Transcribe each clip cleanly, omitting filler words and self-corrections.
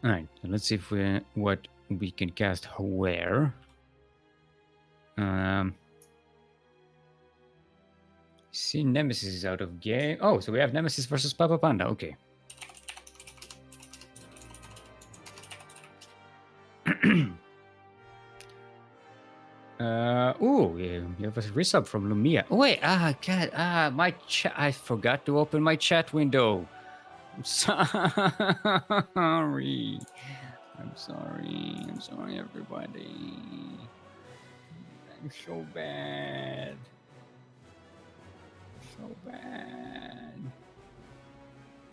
All right, so let's see if what we can cast where. See, Nemesis is out of game. Oh, so we have Nemesis versus Papa Panda. Okay. You have a resub from Lumia. Oh, wait, cat, my chat. I forgot to open my chat window. I'm sorry. I'm sorry, everybody. I'm so bad. So bad.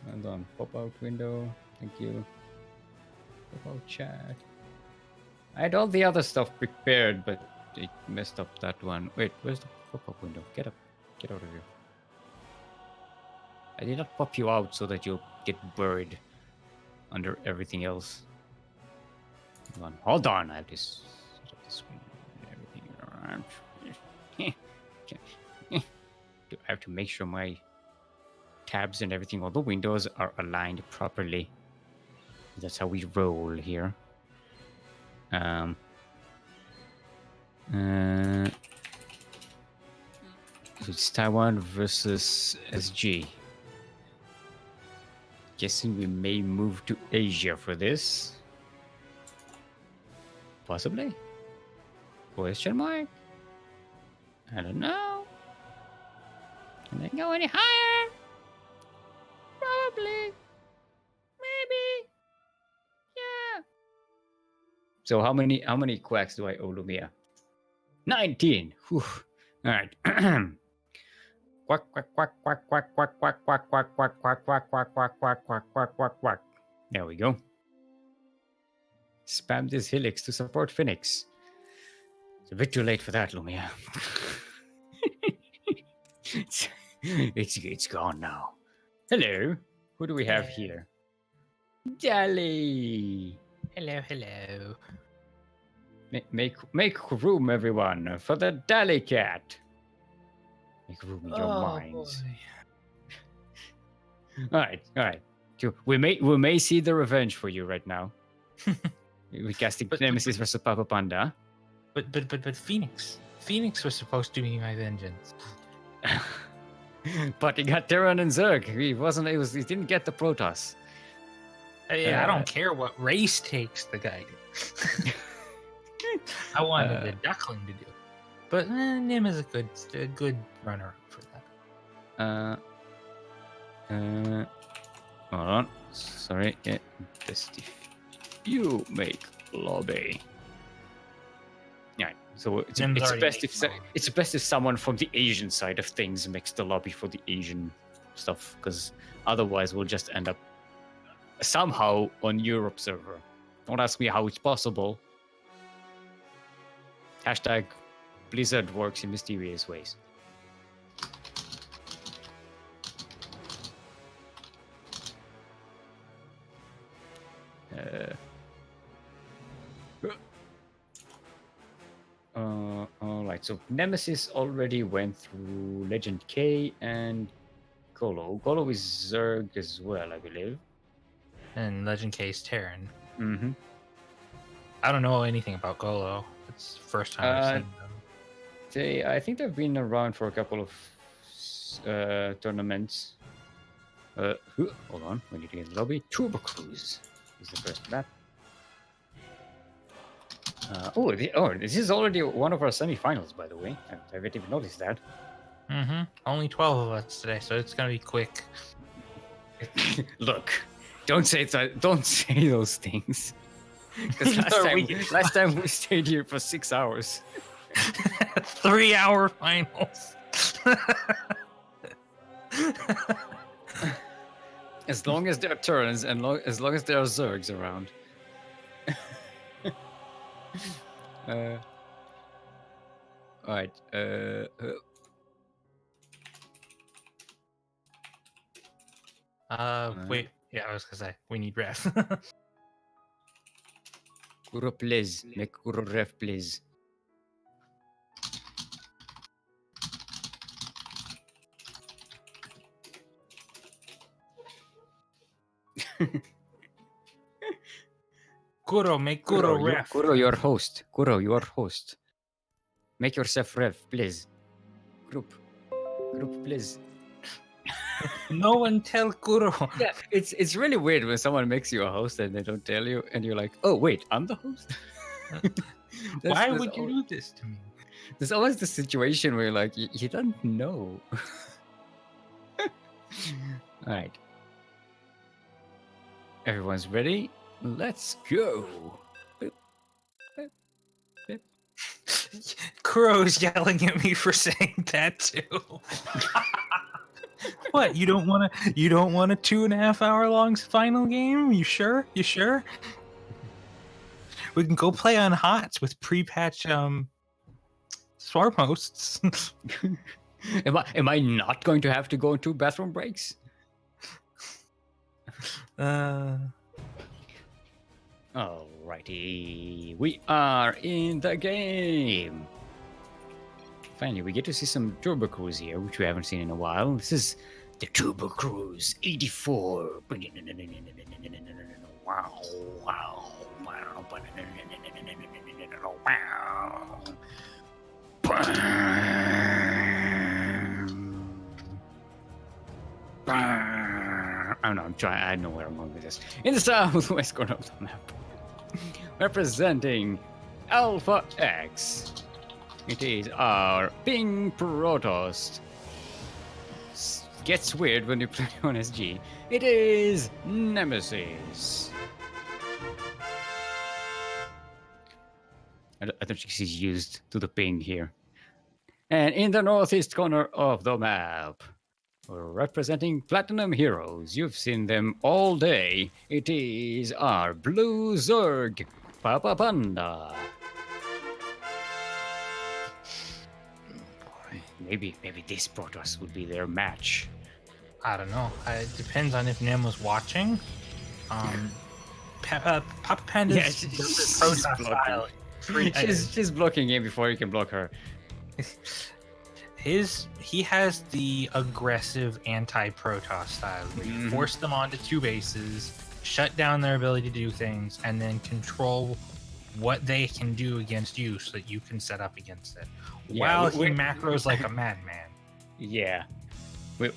Hold on. Pop out window. Thank you. Pop out chat. I had all the other stuff prepared, but it messed up that one. Wait, where's the pop-up window? Get up. Get out of here. I did not pop you out so that you'll get buried under everything else. Hold on. I have this screen and everything around. I have to make sure my tabs and everything, all the windows are aligned properly. That's how we roll here. It's Taiwan versus SG. Guessing we may move to Asia for this. Possibly? Question mark? I don't know. Can I go any higher? Probably. Maybe. Yeah. So how many quacks do I owe Lumia? 19. Whew. All right. Quack quack quack quack quack quack quack quack quack quack quack quack quack quack quack quack quack quack quack. There we go. Spam this Helix to support Phoenix. It's a bit too late for that, Lumia. it's gone now. Hello. Who do we have here? Dally. Hello. Make room, everyone, for the DallyCat. Make room in your minds. All right. We may see the revenge for you right now. We're casting Nemesis versus Papa Panda. But Phoenix was supposed to be my vengeance. But he got Terran and Zerg. He didn't get the Protoss. I don't care what race takes the guy. I wanted the Duckling to do it. But Nim is a good runner for that. Hold on. Sorry. Yeah, best if you make lobby. Yeah. So it's best if someone from the Asian side of things makes the lobby for the Asian stuff, because otherwise we'll just end up somehow on Europe server. Don't ask me how it's possible. Hashtag Blizzard works in mysterious ways. Alright, so Nemesis already went through Legend K and Golo. Golo is Zerg as well, I believe. And Legend K is Terran. Mm-hmm. I don't know anything about Golo. It's the first time I've seen them. I think they've been around for a couple of tournaments. Hold on, we need to get in the lobby. Turbo Cruise is the first map. This is already one of our semifinals, by the way. I haven't even noticed that. Mm-hmm. Only 12 of us today, so it's gonna be quick. Look, don't say those things. Because last time we stayed here for 6 hours. 3-hour finals. As long as there are turns and as long as there are Zergs around. Alright. Wait. Yeah, I was gonna say we need ref. Kuro, please. Make Kuro ref, please. Kuro, make Kuro ref. Kuro, your host. Kuro, your host. Make yourself ref, please. Group, please. No one tell Kuro. Yeah, it's really weird when someone makes you a host and they don't tell you, and you're like, oh wait, I'm the host. Why would you do this to me? There's always the situation where you're like, you don't know. All right, everyone's ready. Let's go. Boop, boop, boop. Kuro's yelling at me for saying that too. What? You don't want a 2.5 hour long final game? You sure? We can go play on HOTS with pre-patch swarm hosts. Am I not going to have to go into bathroom breaks? Alrighty, we are in the game. Finally, we get to see some Turbo Cruise here, which we haven't seen in a while. This is the Turbo Cruise 84. Wow, wow, wow. I don't know, I know where I'm going with this. In the southwest corner of the map, representing Alpha X, it is our Ping Protoss. Gets weird when you play on SG. It is Nemesis. I don't think she's used to the ping here. And in the northeast corner of the map, representing Platinum Heroes, you've seen them all day. It is our Blue Zerg, Papa Panda. Maybe this Protoss would be their match. I don't know. It depends on if Nem was watching. Papa Panda's Protoss style. She's blocking him before you can block her. He has the aggressive anti-Protoss style, where you force them onto 2 bases, shut down their ability to do things, and then control what they can do against you so that you can set up against it. While he macros like a madman. Yeah.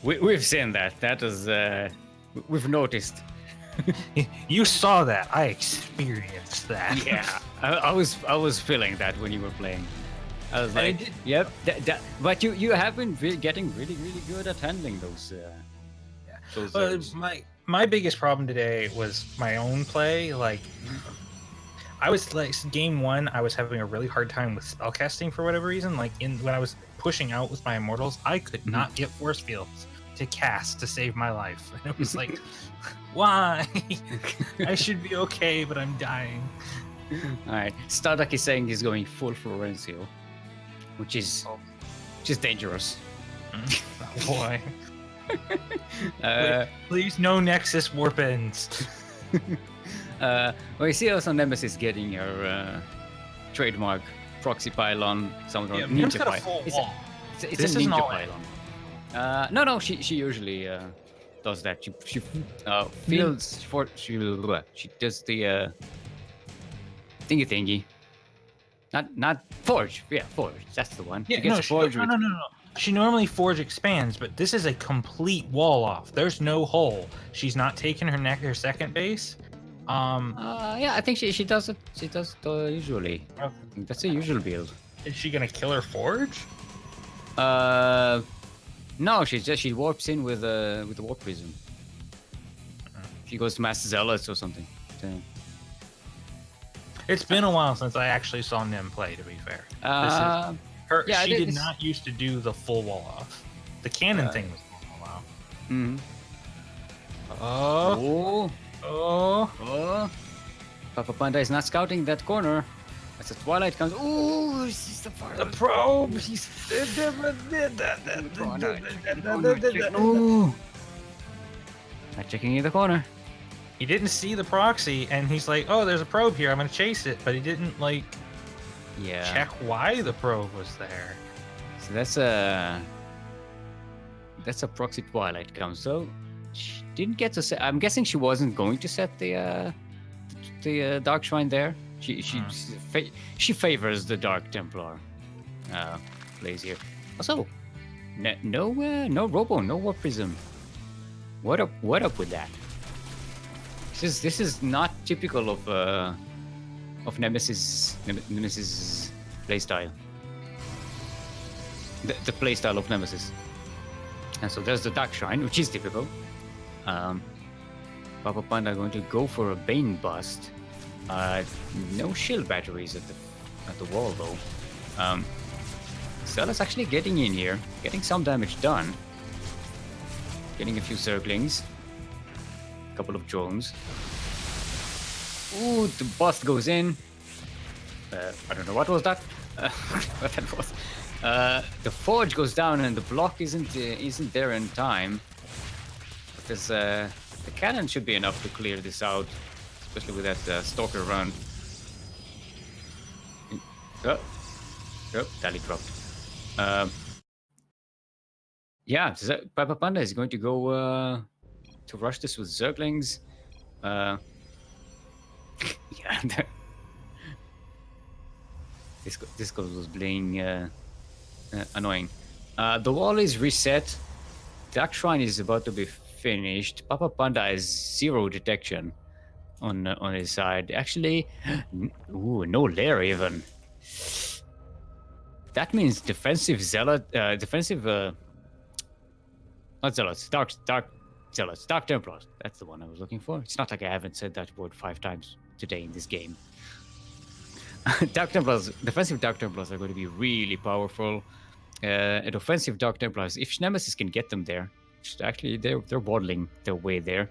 We've seen that. That is, we've noticed. You saw that. I experienced that. Yeah. I was feeling that when you were playing. I was like, yep. But you have been getting really, really good at handling those. My biggest problem today was my own play. Like, I was like, game 1, I was having a really hard time with spellcasting for whatever reason. Like, when I was pushing out with my immortals, I could not get force fields to cast to save my life. And it was like, why? I should be okay, but I'm dying. All right, Starduck is saying he's going full Florencio, which is dangerous. Oh boy. Please, no Nexus warpins. We see also Nemesis getting her trademark proxy pylon. Ninja got a full wall. It's a ninja pylon. No, she usually does that. She fields for she does the thingy. Not forge. Yeah, forge. That's the one. Yeah, no. She normally forge expands, but this is a complete wall off. There's no hole. She's not taking her second base. Yeah, I think she does it. She does it usually. Okay. That's a usual build. Is she gonna kill her forge? No, she warps in with the warp prism. She goes to Mass Zealots or something. It's been a while since I actually saw Nim play. To be fair, she did not used to do the full wall off. The cannon thing was a while. Oh! Papa Panda is not scouting that corner. As the twilight comes, she's the probe. Not checking in the corner. He didn't see the proxy, and he's like, "Oh, there's a probe here. I'm gonna chase it." But he didn't check why the probe was there. So that's a proxy twilight comes. So she didn't get to set. I'm guessing she wasn't going to set the the Dark Shrine there. She favors the Dark Templar plays here. Also, no Robo, no Warp Prism. What up with that? This is not typical of Nemesis playstyle. The playstyle of Nemesis. And so there's the Dark Shrine, which is typical. Papa Panda going to go for a Bane Bust. No shield batteries at the wall though. Zealot's actually getting in here, getting some damage done. Getting a few circlings. A couple of drones. Ooh, the bust goes in. I don't know what was that. What that was. The forge goes down and the block isn't there in time. Because the cannon should be enough to clear this out, especially with that stalker run. Oh, Dally dropped. Yeah, Papa Panda is going to go to rush this with Zerglings. Yeah, this goal was being annoying. The wall is reset. Dark Shrine is about to be finished. Papa Panda has 0 detection on his side. Actually, no lair even. That means defensive zealot, not zealots, dark zealots, dark templars. That's the one I was looking for. It's not like I haven't said that word 5 times today in this game. Dark templars, defensive dark templars are going to be really powerful. And offensive dark templars, if Nemesis can get them there, actually they're waddling their way there,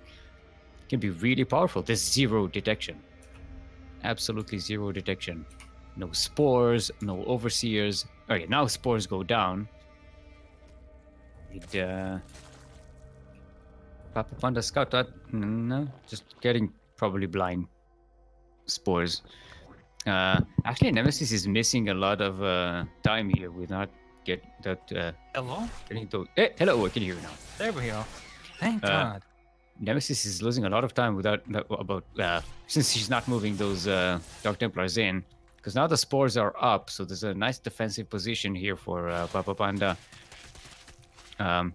can be really powerful. There's 0 detection, absolutely 0 detection. No spores, no overseers. Okay, now spores go down. Did Papa Panda scout that? No, just getting probably blind spores. Actually, Nemesis is missing a lot of time here with not get that. Hello? Hello, I can hear you now. There we go. Thank God. Nemesis is losing a lot of time without since she's not moving those Dark Templars in. Because now the spores are up, so there's a nice defensive position here for Papa Panda. And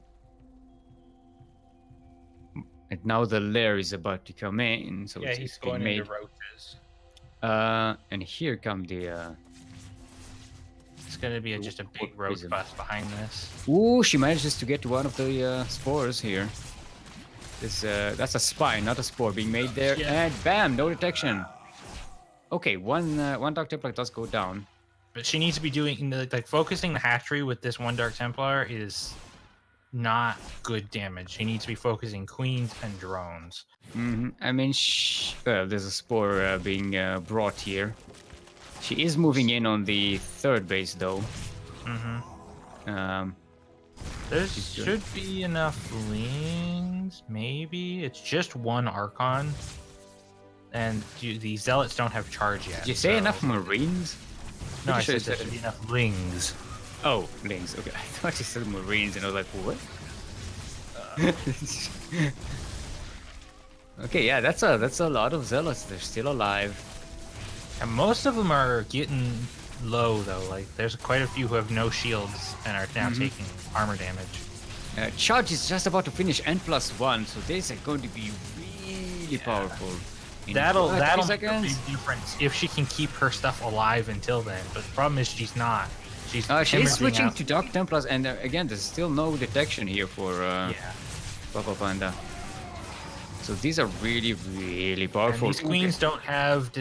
now the lair is about to come in, so yeah, he's going into roaches. And here come the. It's gonna be just a big roach bust behind this. Ooh, she manages to get to one of the spores here. That's a spine, not a spore being made there, yeah. And bam, no detection. Okay, one Dark Templar does go down. But she needs to be doing, like, focusing the hatchery with this one Dark Templar is not good damage. She needs to be focusing queens and drones. Mm-hmm. I mean, there's a spore being brought here. She is moving in on the 3rd base, though. Mm-hmm. There should be enough lings, maybe. It's just 1 Archon. And the Zealots don't have charge yet. Did you say enough Marines? No, I said there should be enough lings. Oh, lings. Okay, I thought you said Marines, and I was like, what? Okay, yeah, that's a lot of Zealots. They're still alive. And most of them are getting low, though. Like, there's quite a few who have no shields and are now taking armor damage. Charge is just about to finish N+1, so this is going to be really powerful. That'll make a difference if she can keep her stuff alive until then. But the problem is she's not. She's switching to Dark Templars, and again, there's still no detection here for Papa Panda. So these are really, really powerful. And these queens don't have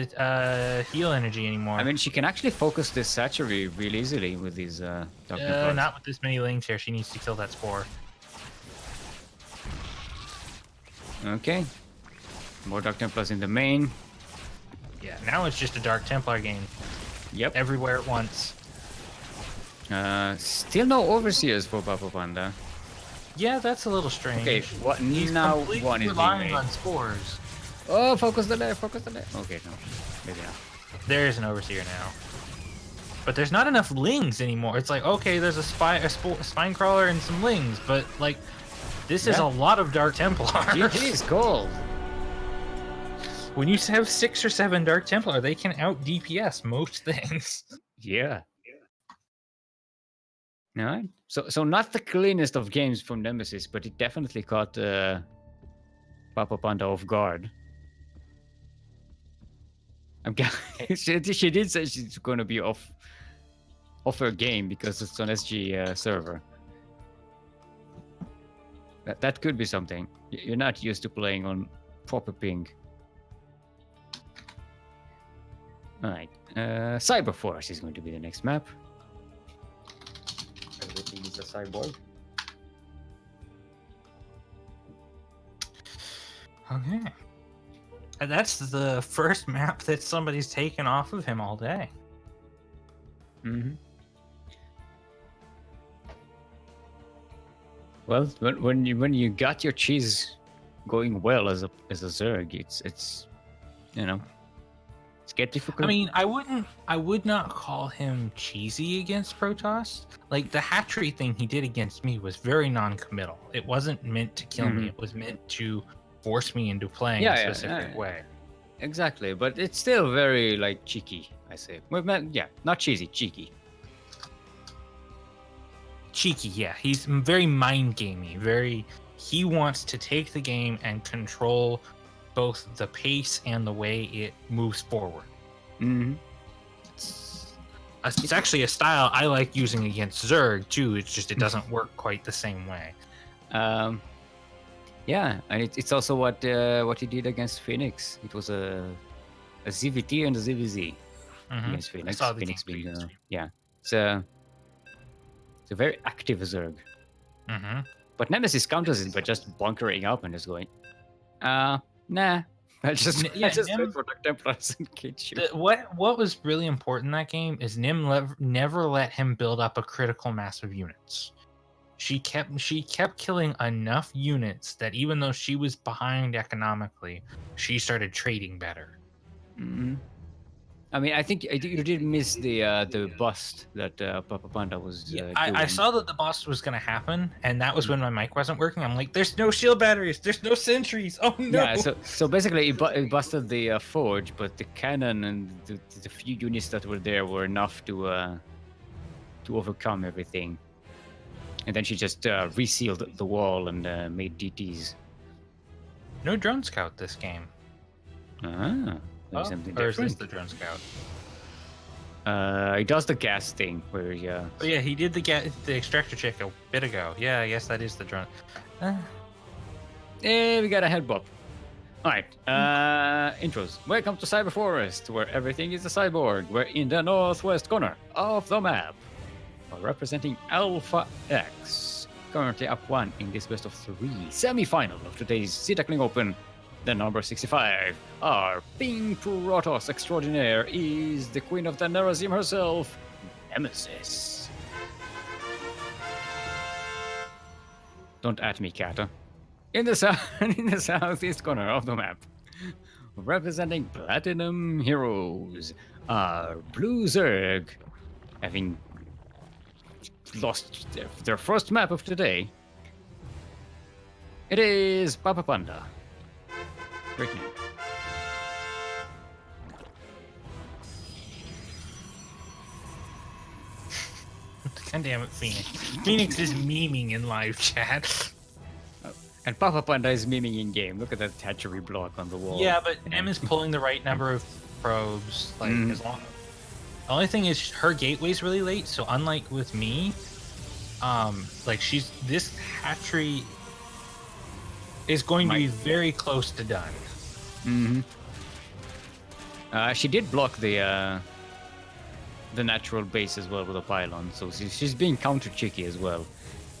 heal energy anymore. I mean, she can actually focus this Satchery really easily with these Dark Templars. Not with this many lings here. She needs to kill that spore. Okay. More Dark Templars in the main. Yeah, now it's just a Dark Templar game. Yep. Everywhere at once. Still no Overseers for Papa Panda. Yeah, that's a little strange. Okay, He's now completely one is relying on spores. Oh, focus the lair, focus the lair. Okay, no, maybe not. There is an Overseer now. But there's not enough lings anymore. It's like, okay, there's a spine crawler and some lings, but like, this is a lot of Dark Templars. GG's gold. when you have 6 or 7 Dark Templar, they can out DPS most things. Yeah. No, so not the cleanest of games from Nemesis, but it definitely caught Papa Panda off guard. She did say she's going to be off her game because it's on SG server. That could be something. You're not used to playing on proper ping. All right, Cyber Force is going to be the next map. Everything is a cyborg. Okay. And that's the first map that somebody's taken off of him all day. Mm-hmm. Well, when you got your cheese going well as a Zerg, it's you know, it's get difficult. I mean, I would not call him cheesy against Protoss. Like the hatchery thing he did against me was very non-committal. It wasn't meant to kill me. It was meant to force me into playing a specific way. Exactly, but it's still very like cheeky. I say, well, not cheesy, cheeky. Cheeky, yeah. He's very mind gamey. He wants to take the game and control both the pace and the way it moves forward. Mm-hmm. It's actually a style I like using against Zerg too. It's just it doesn't work quite the same way. Yeah, and it's also what he did against Phoenix. It was a ZVT and a ZVZ against Phoenix. Phoenix being it's a very active Zerg. But Nemesis counters it by just bunkering up and just going, nah. I just wait for the Templars and catch you. What was really important in that game is Nim never let him build up a critical mass of units. She kept killing enough units that even though she was behind economically, she started trading better. Mm-hmm. I mean, I think you did miss the bust that Papa Panda was doing. I saw that the bust was going to happen, and that was when my mic wasn't working. I'm like, there's no shield batteries, there's no sentries. Oh no! Yeah, so basically it busted the forge, but the cannon and the few units that were there were enough to overcome everything. And then she just resealed the wall and made DTs. No drone scout this game. Something or is different. this the drone scout? He does the gas thing where Oh yeah, he did the extractor check a bit ago. Yeah, I guess that is the drone. We got a head bop. All right, intros. Welcome to Cyber Forest, where everything is a cyborg. We're in the northwest corner of the map. Representing Alpha X, currently up 1 in this best of 3 semi-final of today's Sea Duckling Open. The number 65, our Pink Protoss extraordinaire, is the queen of the Nerazim herself, Nemesis. Don't at me, Kata. In the southeast corner of the map, representing Platinum Heroes, our Blue Zerg, having lost their first map of today. It is Papa Panda. Great name. God damn it, Phoenix. Phoenix is memeing in live chat. And Papa Panda is memeing in game. Look at that hatchery block on the wall. Yeah, but M is pulling the right number of probes. Like as long. The only thing is her gateway's really late, so unlike with me, like this hatchery is going to be very close to done. She did block the natural base as well with a pylon, so she's being counter cheeky as well.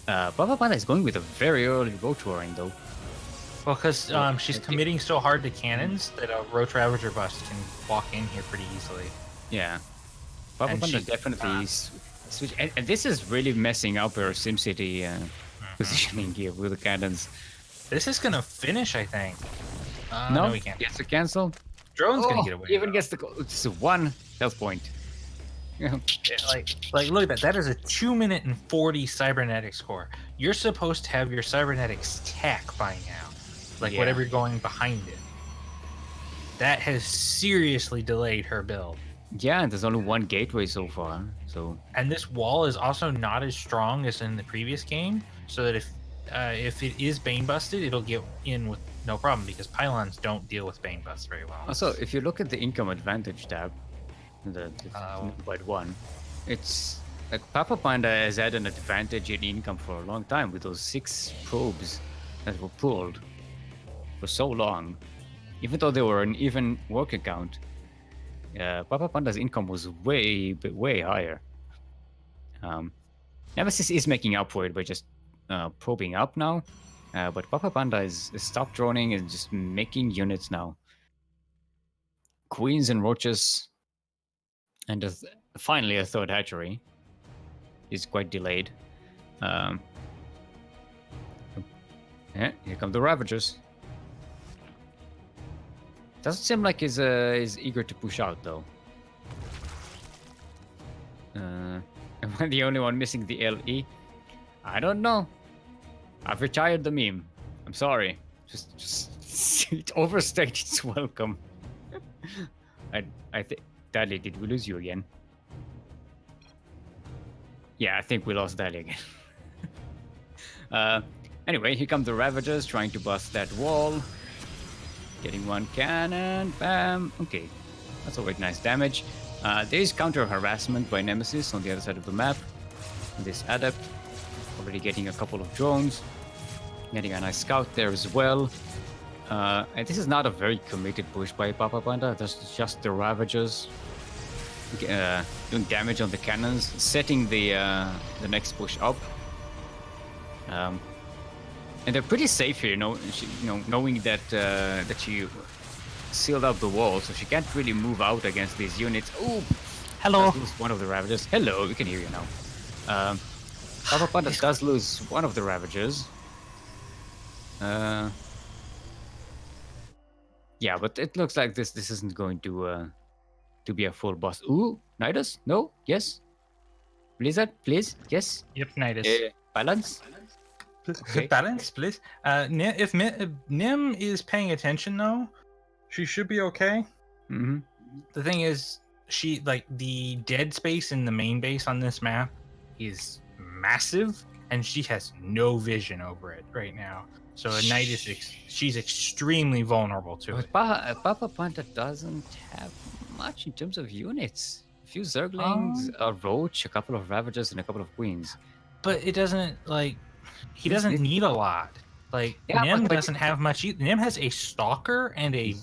Papa Panda is going with a very early road touring though. Well, because she's committing so hard to cannons that a road Ravager bust can walk in here pretty easily. Yeah. Papa Panda definitely switch, and this is really messing up her SimCity positioning here with the cannons. This is gonna finish, I think. No, we can't. Gets the cancel. Drone's gonna get away. Even gets it's 1 health point. Like look at that. That is a 2 minute and 40 cybernetics score. You're supposed to have your cybernetics tech by now, whatever you're going behind it. that has seriously delayed her build. Yeah, there's only one gateway so far. So And this wall is also not as strong as in the previous game, so that if it is Bane busted, it'll get in with no problem because pylons don't deal with Bane busts very well. also, if you look at the income advantage tab, the numbered one, it's like Papa Panda has had an advantage in income for a long time with those 6 probes that were pulled for so long. Even though they were an even work account, Papa Panda's income was way higher. Nemesis is making up for it by just probing up now, but Papa Panda is stopped droning and just making units now. Queens and roaches, and finally a third hatchery is quite delayed. Yeah, here come the Ravagers. Doesn't seem like he's eager to push out though. Am I the only one missing the LE? I don't know. I've retired the meme. I'm sorry. Just it overstayed its welcome. I think, Dally, did we lose you again? Yeah, I think we lost Dally again. Anyway, here come the Ravagers trying to bust that wall. Getting one cannon, bam. Okay, that's always nice damage. There is counter harassment by Nemesis on the other side of the map. This adept already getting a couple of drones, getting a nice scout there as well. And this is not a very committed push by Papa Panda. That's just the Ravagers doing damage on the cannons, setting the next push up. And they're pretty safe here, knowing that that she sealed up the wall, so she can't really move out against these units. Oh, hello. Lose one of the Ravagers. Hello, we can hear you now. Papa Panda does lose one of the Ravagers. Yeah, but it looks like this isn't going to be a full boss. Ooh, Nidus? No? Yes? Blizzard, please? Yes? Yep, Nidus. Balance? Okay. Balance, please. If Nim is paying attention, though, she should be okay. Mm-hmm. The thing is, the dead space in the main base on this map is massive, and she has no vision over it right now. So a knight she's extremely vulnerable to it. Papa Panda doesn't have much in terms of units. A few Zerglings, a Roach, a couple of Ravagers, and a couple of Queens. But it doesn't he doesn't need a lot. Nim doesn't have much. Nim has a Stalker and a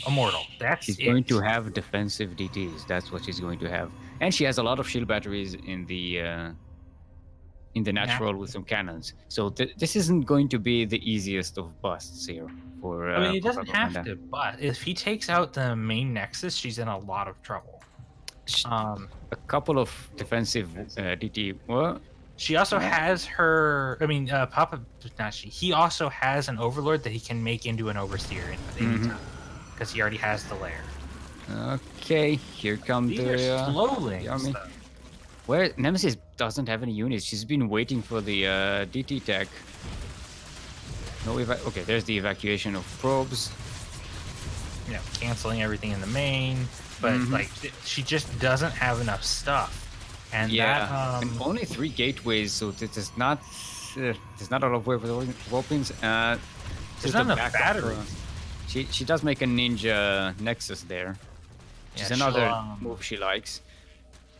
Immortal. She's going to have defensive DTs. That's what she's going to have, and she has a lot of shield batteries in the natural with some cannons. So this isn't going to be the easiest of busts here for. I mean, it doesn't have to. But if he takes out the main Nexus, she's in a lot of trouble. A couple of defensive DT. What? She also has her. I mean, Papa. Not she. He also has an Overlord that he can make into an Overseer at any time, because he already has the lair. Okay, here come the army. Where Nemesis doesn't have any units. She's been waiting for the DT tech. No okay, there's the evacuation of probes. Yeah, canceling everything in the main, but she just doesn't have enough stuff. And and only 3 gateways, so there's not a lot of way for the weapons. There's not enough batteries. She does make a ninja nexus there. Which is another move she likes.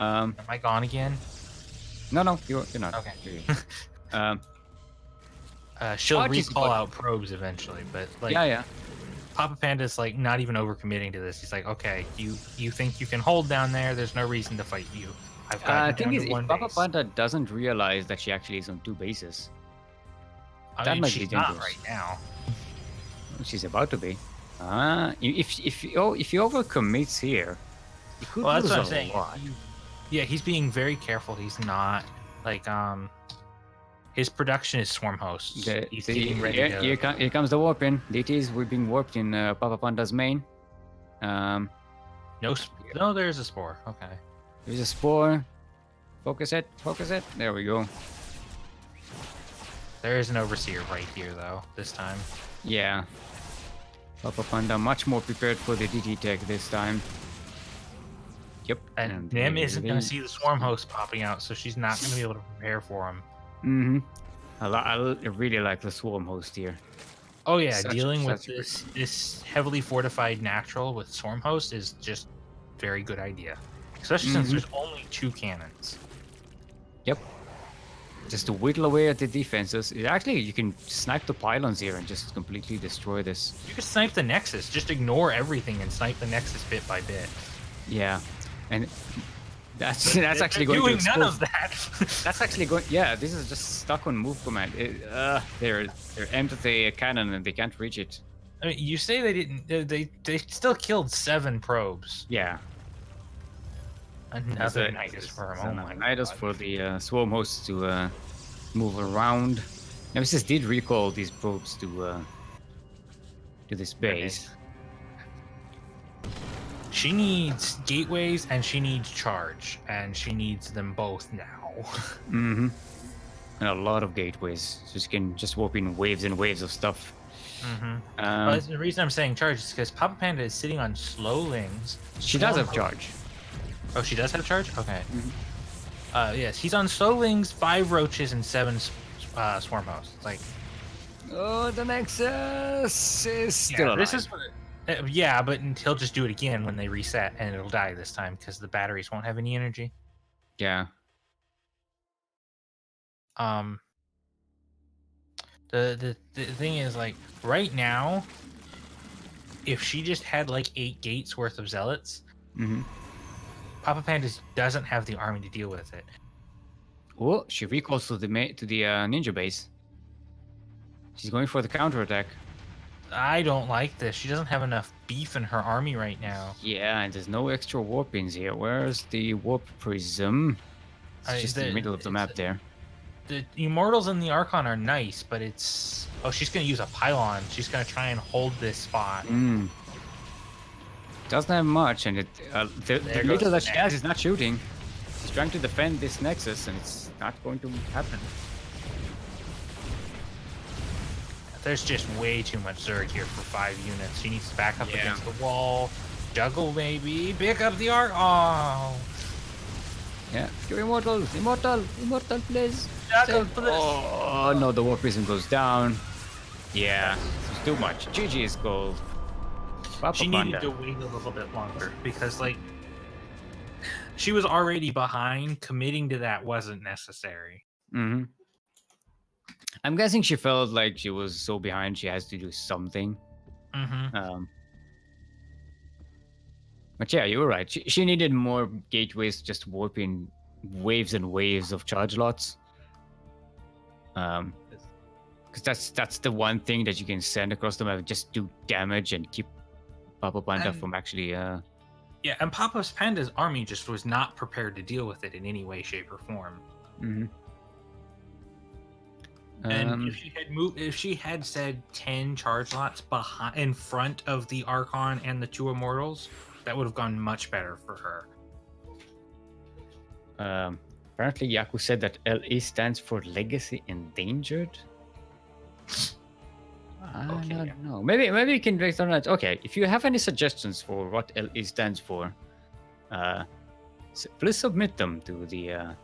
Am I gone again? No, you're not. Okay. She'll recall out probes eventually, but Papa Panda's not even overcommitting to this. He's like, okay, you think you can hold down there? There's no reason to fight you. I've got thing is, if Papa Panda doesn't realize that she actually is on 2 bases, that might be dangerous. Not right now. She's about to be. If he overcommits here, he could lose a lot. He's being very careful. He's not his production is swarm hosts. He's getting ready to. Here comes the warp in. DTs we're being warped in Papa Panda's main. No, there's a spore. Okay. There's a spore. Focus it. There we go. There is an Overseer right here, though, this time. Yeah. Papa Panda much more prepared for the DT tech this time. Yep. And Nim isn't going to see the swarm host popping out, so she's not going to be able to prepare for him. I really like the swarm host here. Oh yeah, dealing with this heavily fortified natural with swarm host is just very good idea, especially since there's only 2 cannons. Yep. Just to whittle away at the defenses. Actually, you can snipe the pylons here and just completely destroy this. You can snipe the Nexus. Just ignore everything and snipe the Nexus bit by bit. Yeah, and that's actually going doing to none of that. That's actually going. Yeah, this is just stuck on move command. They're aimed at the cannon and they can't reach it. I mean, you say they didn't. They still killed 7 probes. Yeah. Another Nidus for him. Oh my god. Nidus for the swarm host to move around. Nemesis did recall these probes to this base. She needs gateways and she needs charge, and she needs them both now. And a lot of gateways, so she can just warp in waves and waves of stuff. Well, the reason I'm saying charge is because Papa Panda is sitting on slowlings. She does have charge. Oh, she does have charge? Okay. Yes, he's on slowlings, 5 roaches, and 7 swarm hosts. Like, oh, the Nexus is still alive. This is what. Yeah, but he'll just do it again when they reset, and it'll die this time because the batteries won't have any energy. Yeah. The thing is, like, right now, if she just had like 8 gates worth of zealots, Papa Panda doesn't have the army to deal with it. Oh, she recalls to the ninja base. She's going for the counterattack. I don't like this. She doesn't have enough beef in her army right now. Yeah, and there's no extra warp pins here. Where's the warp prism? It's just in the middle of the map there. The Immortals and the Archon are nice, but it's... Oh, she's going to use a pylon. She's going to try and hold this spot. Doesn't have much, and the little that she has is not shooting. She's trying to defend this Nexus, and it's not going to happen. There's just way too much Zerg here for 5 units. She needs to back up against the wall. Juggle, maybe. Pick up the arc. Oh. Yeah. You're immortal, please. Juggle, please. Oh, no, the Warp Prism goes down. Yeah, it's too much. GG is gold. She needed to wait a little bit longer because, like, she was already behind. Committing to that wasn't necessary. I'm guessing she felt like she was so behind she has to do something. But yeah, you were right. She needed more gateways, just warping waves and waves of charge lots. Because that's the one thing that you can send across the map, just do damage and keep Papa Panda from actually... Yeah, and Papa Panda's army just was not prepared to deal with it in any way, shape, or form. And if she had said 10 charge lots in front of the Archon and the 2 Immortals, that would have gone much better for her. Apparently, Yaku said that LE stands for Legacy Endangered. I don't know. Maybe you can break down that. Okay, if you have any suggestions for what LE stands for, please submit them to the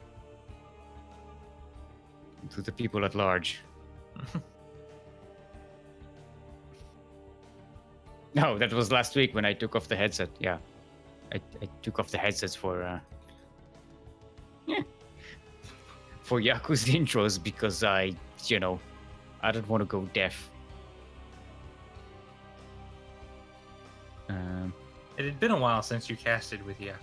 people at large. No, that was last week when I took off the headset. Yeah, I took off the headsets for Yaku's intros because I don't want to go deaf. It had been a while since you casted with Yaku.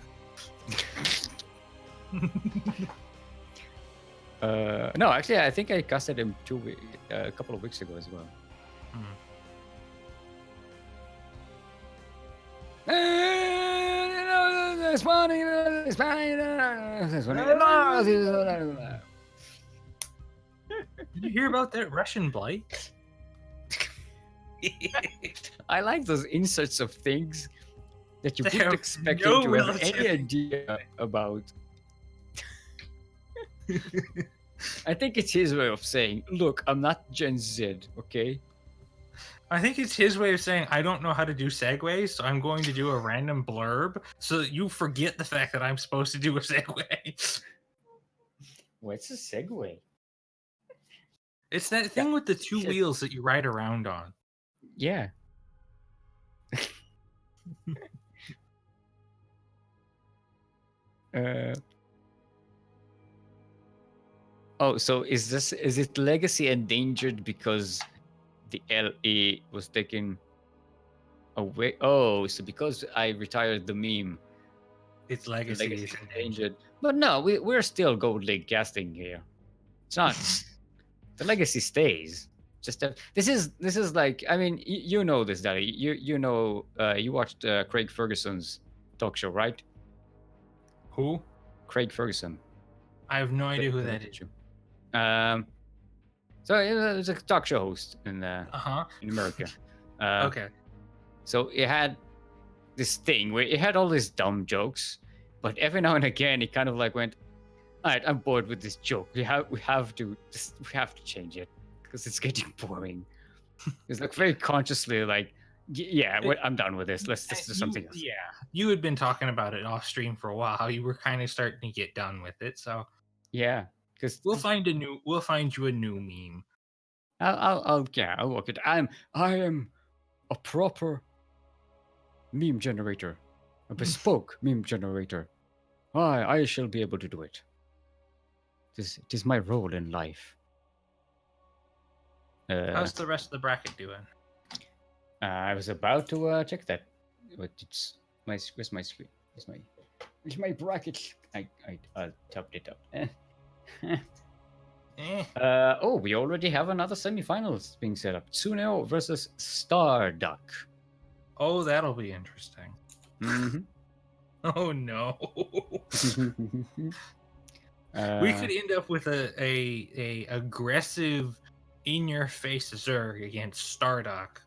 No, actually, I think I casted him a couple of weeks ago as well. Did you hear about that Russian blight? I like those inserts of things that you wouldn't expect him to have any idea about. I think it's his way of saying, look, I'm not Gen Z, okay? I think it's his way of saying, I don't know how to do segues, so I'm going to do a random blurb so that you forget the fact that I'm supposed to do a segue. What's a segue? It's that thing with the two wheels that you ride around on. Yeah. Oh, so is it legacy endangered because the LE was taken away? Oh, so because I retired the meme, Its the legacy legacy is is endangered. endangered. But no, we're still Gold League casting here. It's not. The legacy stays. Just this is like, I mean, you know this, Daddy. You know, you watched Craig Ferguson's talk show, right? Who? Craig Ferguson. I have no idea who that is. So it was a talk show host in America. Okay. So it had this thing where it had all these dumb jokes, but every now and again it kind of like went, "All right, I'm bored with this joke. We have to change it because it's getting boring." It's like very consciously like, "Yeah, I'm done with this. Let's just do something else." Yeah, you had been talking about it off stream for a while. You were kind of starting to get done with it, so yeah, because we'll find you a new meme. I'll work it. I am a proper meme generator, a bespoke meme generator. I shall be able to do it. It is my role in life. How's the rest of the bracket doing? I was about to check that, but it's where's my screen? Where's my bracket? I tapped it up. Oh, we already have another semifinals being set up. Tsuneo versus Starduck. Oh, that'll be interesting. Mm-hmm. Oh no. We could end up with a aggressive, in-your-face Zerg against Starduck,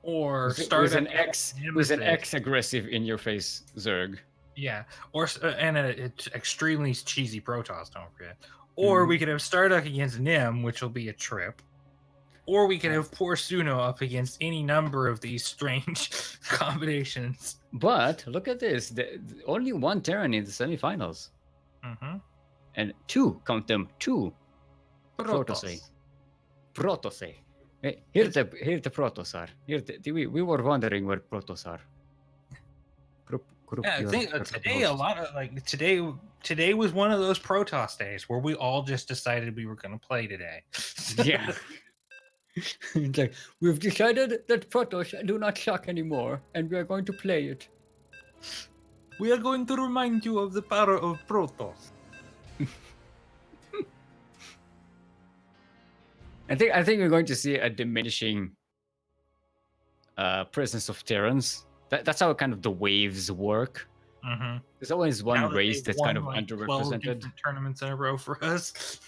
or Starduck with an X aggressive in-your-face Zerg. Yeah, or and an extremely cheesy Protoss. Don't forget. Or we could have Starduck against Nim, which will be a trip. Or we could have poor Suno up against any number of these strange combinations. But look at this. Only one Terran in the semifinals. Mm-hmm. And two, count them, two Protoss. Here the Protoss are. We were wondering where Protoss are. I think today a lot of today was one of those Protoss days where we all just decided we were going to play today. Yeah. It's like, we've decided that Protoss do not suck anymore, and we are going to play it. We are going to remind you of the power of Protoss. I think we're going to see a diminishing presence of Terrans. That's how kind of the waves work. Mm-hmm. There's always one race that's kind of underrepresented. Tournaments in a row for us.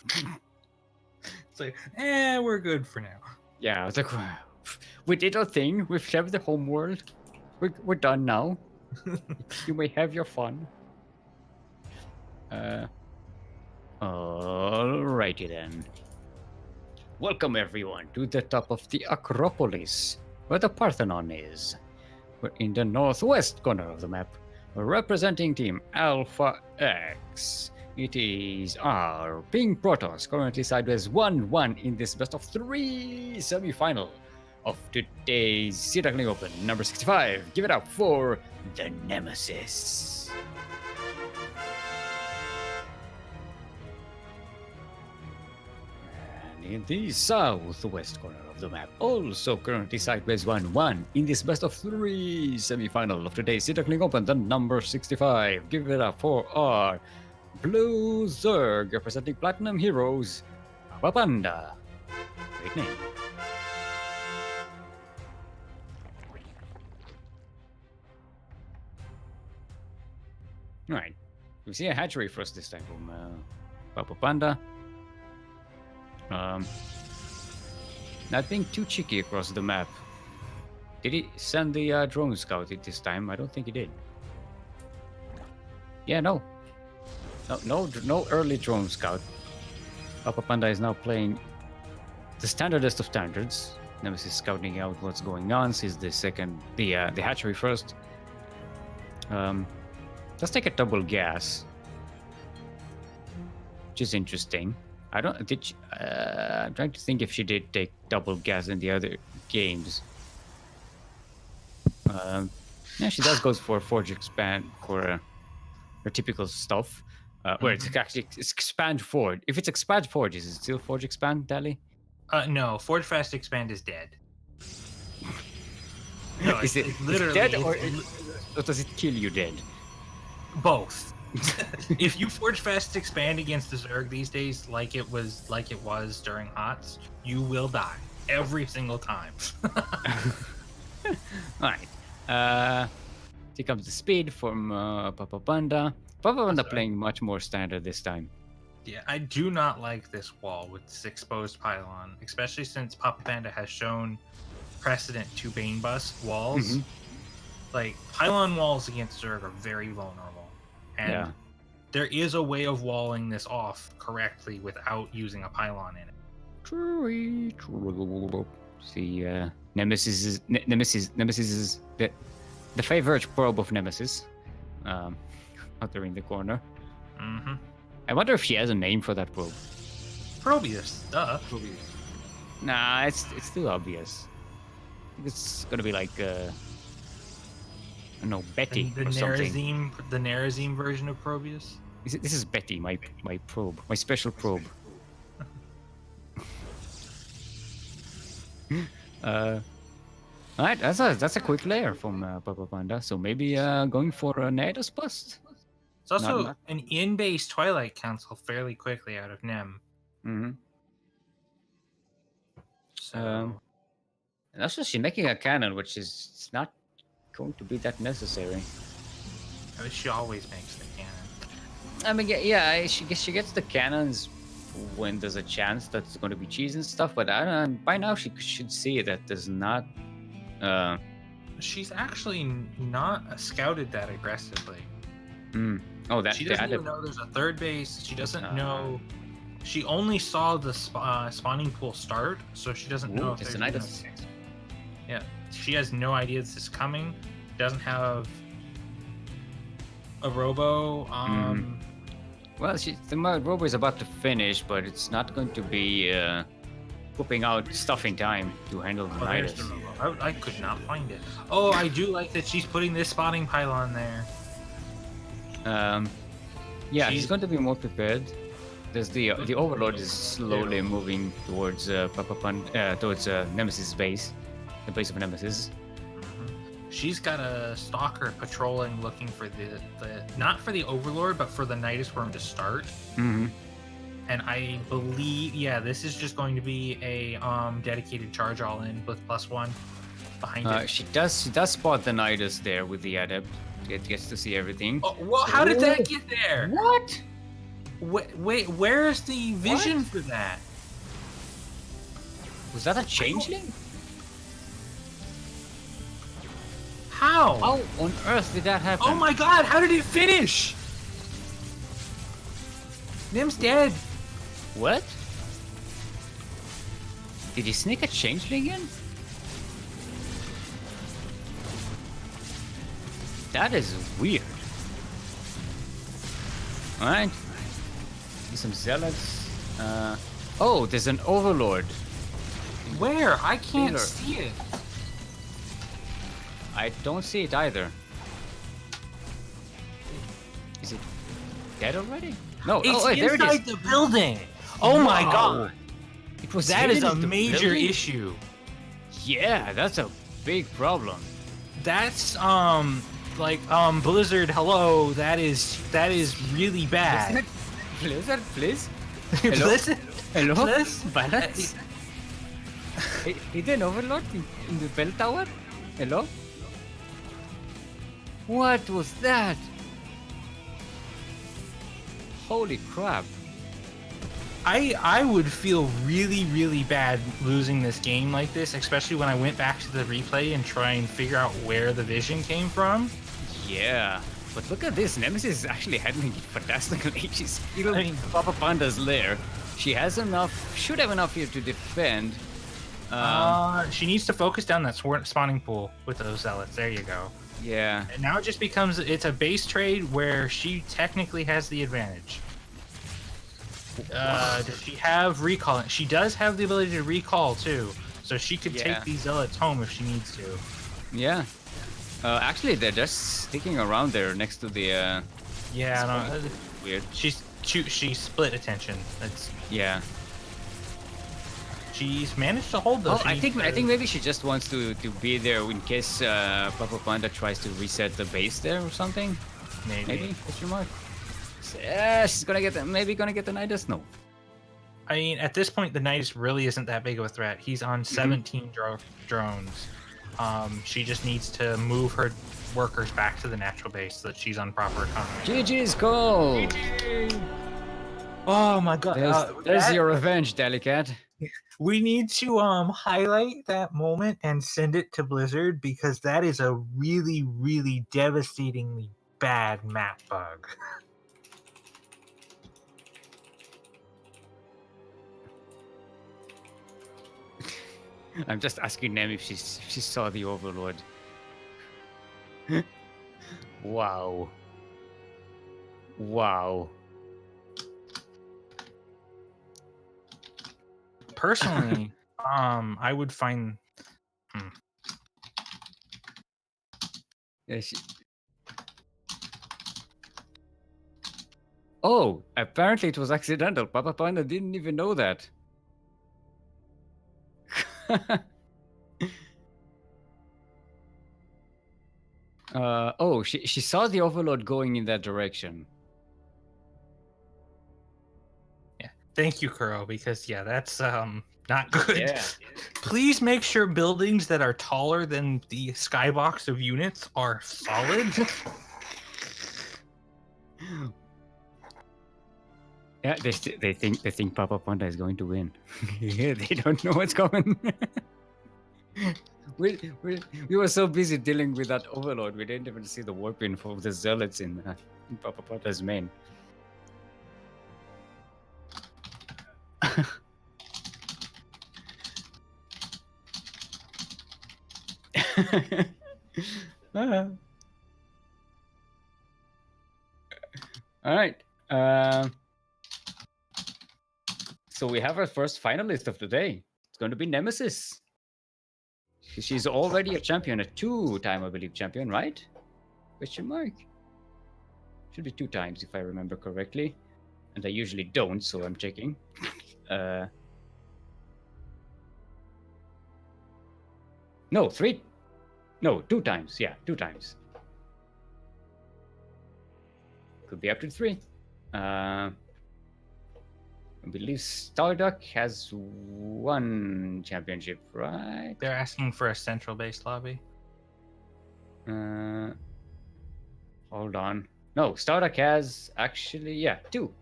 It's like, we're good for now. Yeah, it's like, we did our thing. We've saved the home world. We're done now. You may have your fun. Alrighty then. Welcome everyone to the top of the Acropolis, where the Parthenon is. We're in the northwest corner of the map, representing Team Alpha X. It is our Pink Protoss, currently sideways 1-1 in this best of 3 semi-final of today's Sea Duckling Open, number 65. Give it up for the Nemesis. And in the southwest corner of the map, also currently sideways 1-1 in this best of 3 semi-final of today's Sea Duckling Open, the number 65. Give it up for our Blue Zerg, representing Platinum Heroes, Papanda. Great name. Alright, we see a hatchery for us this time from Papa Panda. Not being too cheeky across the map. Did he send the drone scout this time? I don't think he did. Yeah, no early drone scout. Papa Panda is now playing the standardest of standards, Nemesis scouting out what's going on. Sees the hatchery first. Let's take a double gas, which is interesting. I'm trying to think if she did take double gas in the other games. Yeah, she does go for Forge Expand for her typical stuff. Where it's Expand Forge. If it's Expand Forge, is it still Forge Expand, Dally? No, Forge Fast Expand is dead. No, is it literally dead or does it kill you dead? Both. If you Forge Fast Expand against the Zerg these days, like it was during HOTS, you will die every single time. All right. Here comes the speed from Papa Panda. Papa Panda playing much more standard this time. Yeah, I do not like this wall with this exposed pylon, especially since Papa Panda has shown precedent to Bane Bust walls. Like, pylon walls against Zerg are very vulnerable. And there is a way of walling this off correctly without using a pylon in it. True. See, Nemesis is the favorite probe of Nemesis. Out there in the corner. I wonder if she has a name for that probe. Probius, duh. Nah, it's too obvious. I think it's gonna be like I don't know, Betty or something. The Nerazim version of Probius. This is Betty, my probe, my special probe. Alright, that's a quick layer from Papa Panda. So maybe going for a Nidus bust. It's also an in-base Twilight Council fairly quickly out of Nem. So, and also she's making a cannon, which is not going to be that necessary. I mean, she always makes the cannon. I mean, yeah, she gets the cannons when there's a chance that it's going to be cheese and stuff. But by now she should see that there's not. She's actually not scouted that aggressively. Oh, that she doesn't even know there's a third base. She doesn't know. She only saw the spawning pool start, so she doesn't know if there's a Nidus. Yeah, she has no idea this is coming. Doesn't have a robo. Well, the robo is about to finish, but it's not going to be pooping out stuff in time to handle the Nidus. I could not find it. Oh, I do like that she's putting this spawning pylon there. Yeah, she's going to be more prepared. There's the Overlord is slowly moving towards Nemesis base, the base of Nemesis. She's got a stalker patrolling, looking for the not for the Overlord, but for the Nidus Worm to start. And I believe, this is just going to be a dedicated charge all in with +1 behind it. She does spot the Nidus there with the Adept. Gets to see everything. Oh, well, how did that get there? What? Wait, where's the vision for that? Was that a changeling? How? How on earth did that happen? Oh my god, how did it finish? Nim's dead. What? Did he sneak a changeling in? That is weird. Alright. Some zealots. Oh, there's an Overlord. Where? I can't see it. I don't see it either. Is it dead already? No, it's there it is. inside the building. Oh my god. It was that is a in the major building? issue. Yeah, that's a big problem. That's Blizzard, hello, that is really bad. Blizzard, please? Hello? Blizzard? Hello? Blizzard? Balance? Hidden Overlord in the bell tower? Hello? What was that? Holy crap. I would feel really, really bad losing this game like this, especially when I went back to the replay and try and figure out where the vision came from. Yeah, but look at this. Nemesis is actually handling it fantastically. She's still in Papa Panda's lair. She has enough, should have enough here to defend. She needs to focus down that spawning pool with those zealots. There you go. Yeah. And now it just becomes it's a base trade where she technically has the advantage. Does she have recall? She does have the ability to recall too, so she could take these zealots home if she needs to. Yeah. Actually, they're just sticking around there next to the. Yeah, no, weird. She split attention. That's She's managed to hold those. Oh, I think maybe she just wants to be there in case Papa Panda tries to reset the base there or something. Maybe. Question mark. Yeah, she's gonna get the Nidus. No. I mean, at this point, the Nidus really isn't that big of a threat. He's on 17 drones. She just needs to move her workers back to the natural base so that she's on proper economy. GG's call. GG. Oh my god. There's your revenge, DallyCat. We need to highlight that moment and send it to Blizzard because that is a really, really devastatingly bad map bug. I'm just asking them if she saw the Overlord. Wow. Wow. Personally, I would find. Yeah, Oh, apparently it was accidental. Papa Panda didn't even know that. Oh, she saw the Overlord going in that direction. Yeah, thank you, Kuro, because that's not good. Yeah. Please make sure buildings that are taller than the skybox of units are solid. Yeah, they think Papa Panda is going to win. Yeah, they don't know what's coming. we were so busy dealing with that Overlord, we didn't even see the warp info of the zealots in Papa Panda's main. All right. So we have our first finalist of the day. It's going to be Nemesis. She's already a champion, a 2-time, I believe, champion, right? Question mark. Should be 2 times if I remember correctly. And I usually don't, so I'm checking. No, 3. No, 2 times. Yeah, 2 times. Could be up to 3. I believe Starduck has 1 championship, right? They're asking for a central base lobby. Hold on. No, Starduck has actually 2.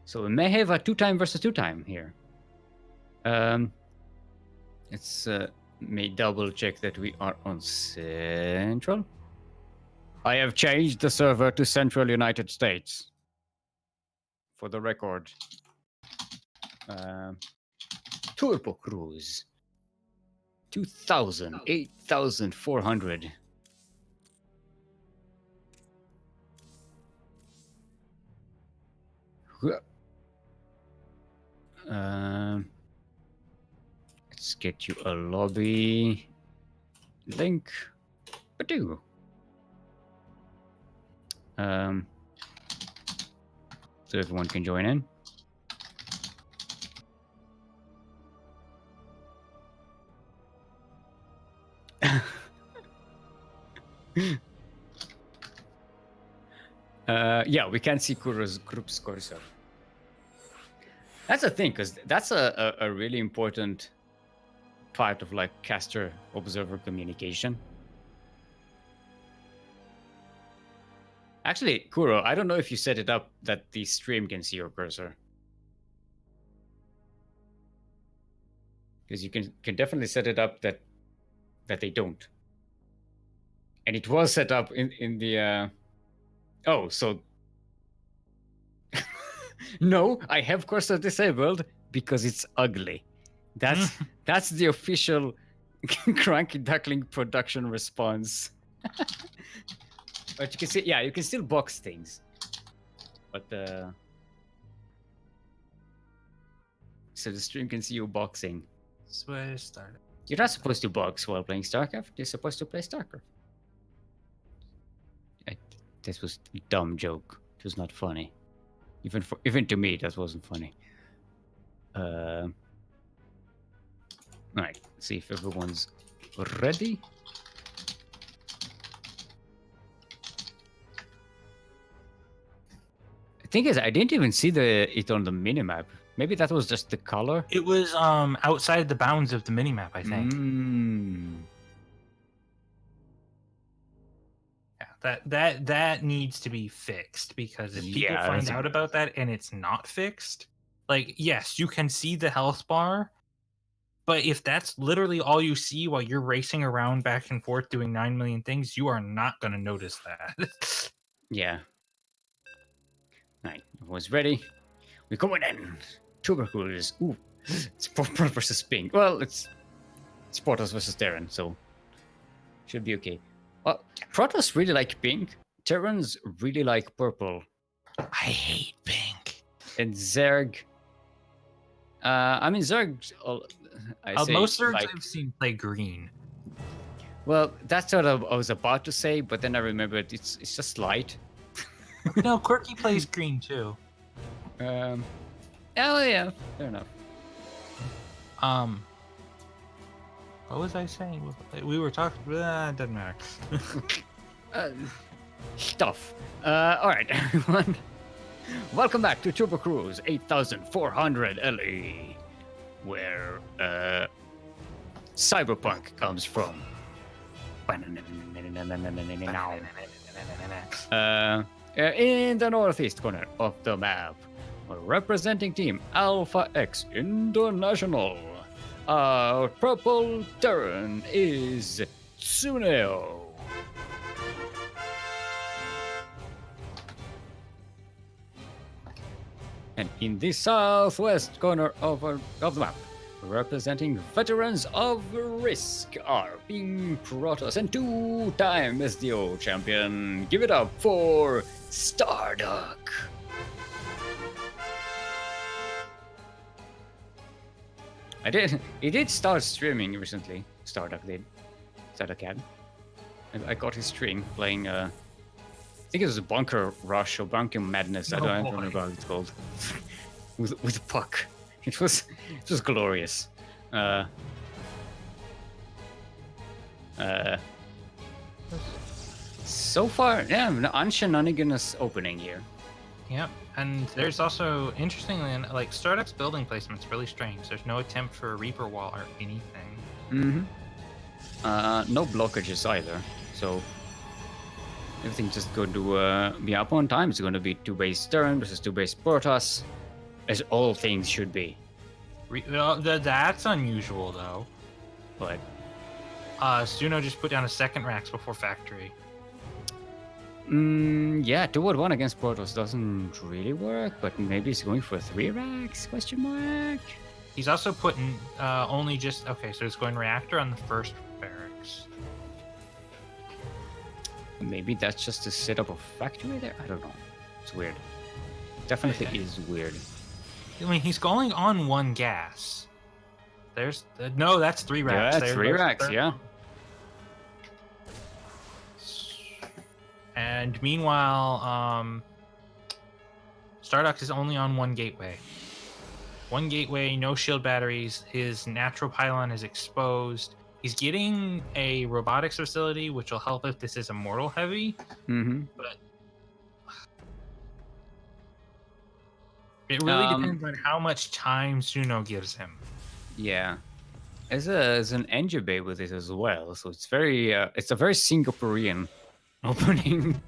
So we may have a 2-time versus 2-time here. Let's may double check that we are on Central. I have changed the server to Central United States. For the record. Turbo Cruise. 2,000, 8,400. Let's get you a lobby link. Badoo. So everyone can join in. Yeah, we can see Kuro's group cursor. That's the thing, because that's a really important part of like caster observer communication. Actually, Kuro, I don't know if you set it up that the stream can see your cursor. Because you can definitely set it up that they don't. And it was set up in the oh, so no, I have cursor disabled because it's ugly. That's the official CranKy Duckling production response. But you can see, you can still box things. But so the stream can see you boxing. Switch started. You're not supposed to box while playing StarCraft. You're supposed to play StarCraft. This was a dumb joke. It was not funny. Even to me, that wasn't funny. Alright, let's see if everyone's ready. The thing is, I didn't even see it on the minimap. Maybe that was just the color. It was outside the bounds of the minimap, I think. Yeah, that needs to be fixed, because if people find out about that and it's not fixed, like, yes, you can see the health bar, but if that's literally all you see while you're racing around back and forth doing 9 million things, you are not going to notice that. Yeah. Alright, everyone's ready. We're going in. Tuberculosis. Ooh, it's Protoss versus Pink. Well, it's Protoss versus Terran, so should be okay. Well, Protoss really like pink. Terrans really like purple. I hate pink. And Zerg. I mean Zerg. Most Zergs I've seen play green. Well, that's what I was about to say, but then I remembered it's just light. No, Quirky plays green too. Oh yeah, fair enough. What was I saying? We were talking. It doesn't matter. Stuff. All right, everyone. Welcome back to Turbo Cruise 8400 LE, where cyberpunk comes from. In the northeast corner of the map, representing Team Alpha X International, our purple Terran is Tsuneo. And in the southwest corner of the map, representing veterans of Risk, are being Protoss and 2-time SDO champion. Give it up for Starduck. He did start streaming recently. Starduck did. CranKy. I got his stream playing. I think it was a Bunker Rush or Bunker Madness. I don't remember what it's called. with Puck. It was glorious. So far, yeah, an unshenaniganous opening here. Yep, and there's also, interestingly, like, Starduck's building placement's really strange. There's no attempt for a Reaper wall or anything. No blockages either, so everything's just going to be up on time. It's going to be 2-base Terran versus 2-base Protoss, as all things should be. That's unusual, though. But Suno just put down a second Rax before factory. Yeah, 2-1 against Protoss doesn't really work, but maybe he's going for 3 racks? Question mark. He's also putting only just okay, so it's going reactor on the first barracks. Maybe that's just to set up a factory there. I don't know. It's weird. Definitely is weird. I mean, he's going on 1 gas. There's no, that's 3 racks. Yeah, that's 3 racks. Yeah. And meanwhile, Starduck is only on 1 gateway. 1 gateway, no shield batteries. His natural pylon is exposed. He's getting a robotics facility, which will help if this is immortal heavy. But it really depends on how much time Suno gives him. Yeah. There's an engine bay with it as well, so it's very it's a very Singaporean opening.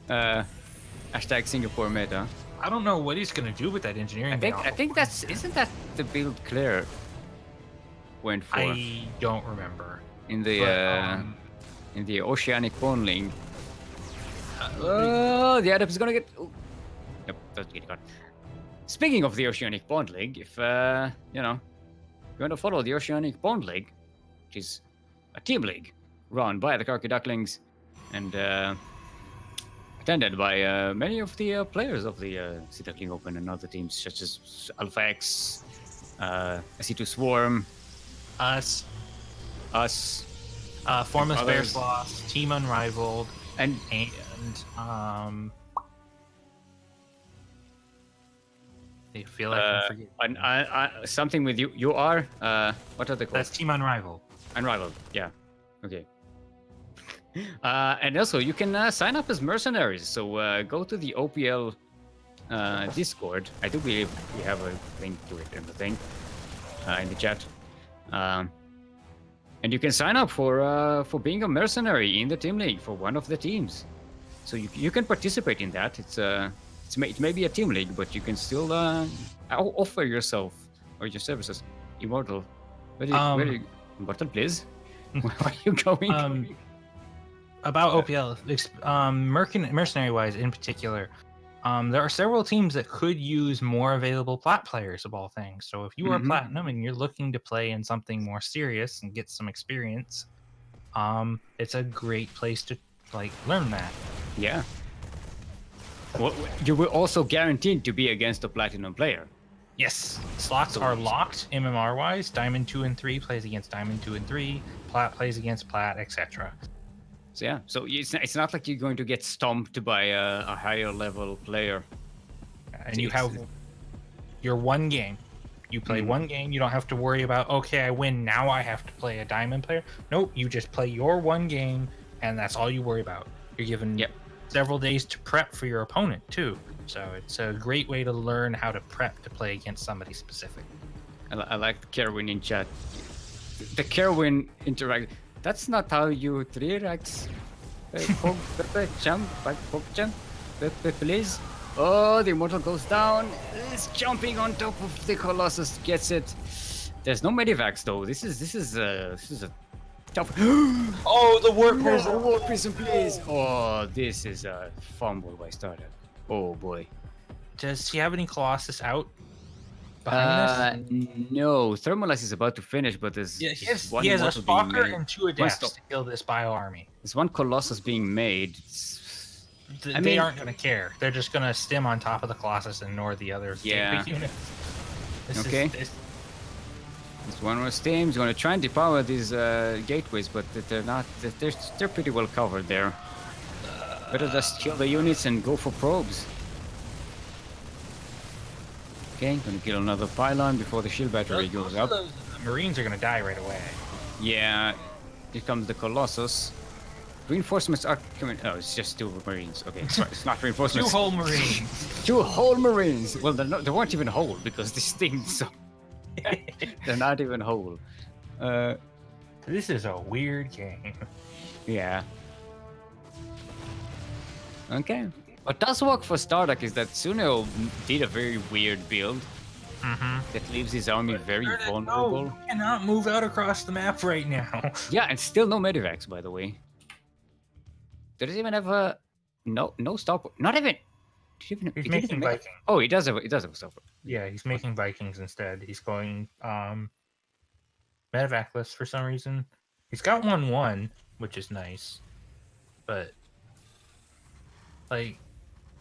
Hashtag Singapore meta. I don't know what he's gonna do with that engineering. I think isn't that the build Claire went for? I don't remember. In the Oceanic Pondling. Oh, the Adept is gonna get. Oh. Yep, that's getting gone. Speaking of the Oceanic Pondling, if you want to follow the Oceanic Bond League, which is a team league run by the CranKy Ducklings and attended by many of the players of the Sea Duckling Open and other teams such as Alpha X, SC2 Swarm, Us, Formless Bear others. Sloth, Team Unrivaled, and I feel like I'm forgetting. something with you. You are what are they called? That's Team Unrivaled. Unrivaled. Yeah. Okay. And also, you can sign up as mercenaries. So go to the OPL Discord. I do believe we have a link to it in the thing, in the chat. And you can sign up for being a mercenary in the team league for one of the teams. So you can participate in that. It may be a team league, but you can still offer yourself or your services. Immortal. Where are you, Immortal, please? Where are you going? About OPL, mercenary-wise in particular, there are several teams that could use more available plat players of all things. So if you are platinum and you're looking to play in something more serious and get some experience, it's a great place to learn that. Yeah. Well, you will also guaranteed to be against a platinum player. Yes, slots are locked MMR-wise. Diamond 2 and 3 plays against Diamond 2 and 3. Plat plays against Plat, etc. So yeah, so it's not like you're going to get stomped by a higher level player. And you have your one game. You play one game. You don't have to worry about, okay, I win, now I have to play a Diamond player. Nope, you just play your one game, and that's all you worry about. You're given several days to prep for your opponent, too. So it's a great way to learn how to prep to play against somebody specific. I like the Kerwin in chat. The Kerwin interact. That's not how you 3-Rex. Jump, please. Oh, the Immortal goes down. It's jumping on top of the Colossus. Gets it. There's no Medivacs though. This is a tough. Oh, the warp prism. No, warp prism, please. Oh, this is a fumble by Startup. Oh boy. Does he have any Colossus out behind this? No. Thermalize is about to finish, but there's he has a Stalker and 2 Adepts to kill this bio army. There's one Colossus being made. They aren't going to care. They're just going to stem on top of the Colossus and ignore the other big units. There's one more stem. He's going to try and depower these gateways, but they're not. They're pretty well covered there. Better just kill the units and go for probes. Okay, gonna kill another pylon before the shield battery goes up. The Marines are gonna die right away. Yeah, here comes the Colossus. Reinforcements are coming. Oh, it's just 2 Marines. Okay, it's not reinforcements. 2 whole Marines. 2 whole Marines. Well, they weren't even whole because this thing. So they're not even whole. This is a weird game. Yeah. Okay. What does work for Starduck is that Sunil did a very weird build that leaves his army very vulnerable. No, you cannot move out across the map right now. Yeah, and still no Medivacs, by the way. Does he even have a no stop? Not even. He's making Vikings. Oh, he does have a stopper. Yeah, he's making Vikings instead. He's going Medevacless for some reason. He's got 1-1, which is nice, but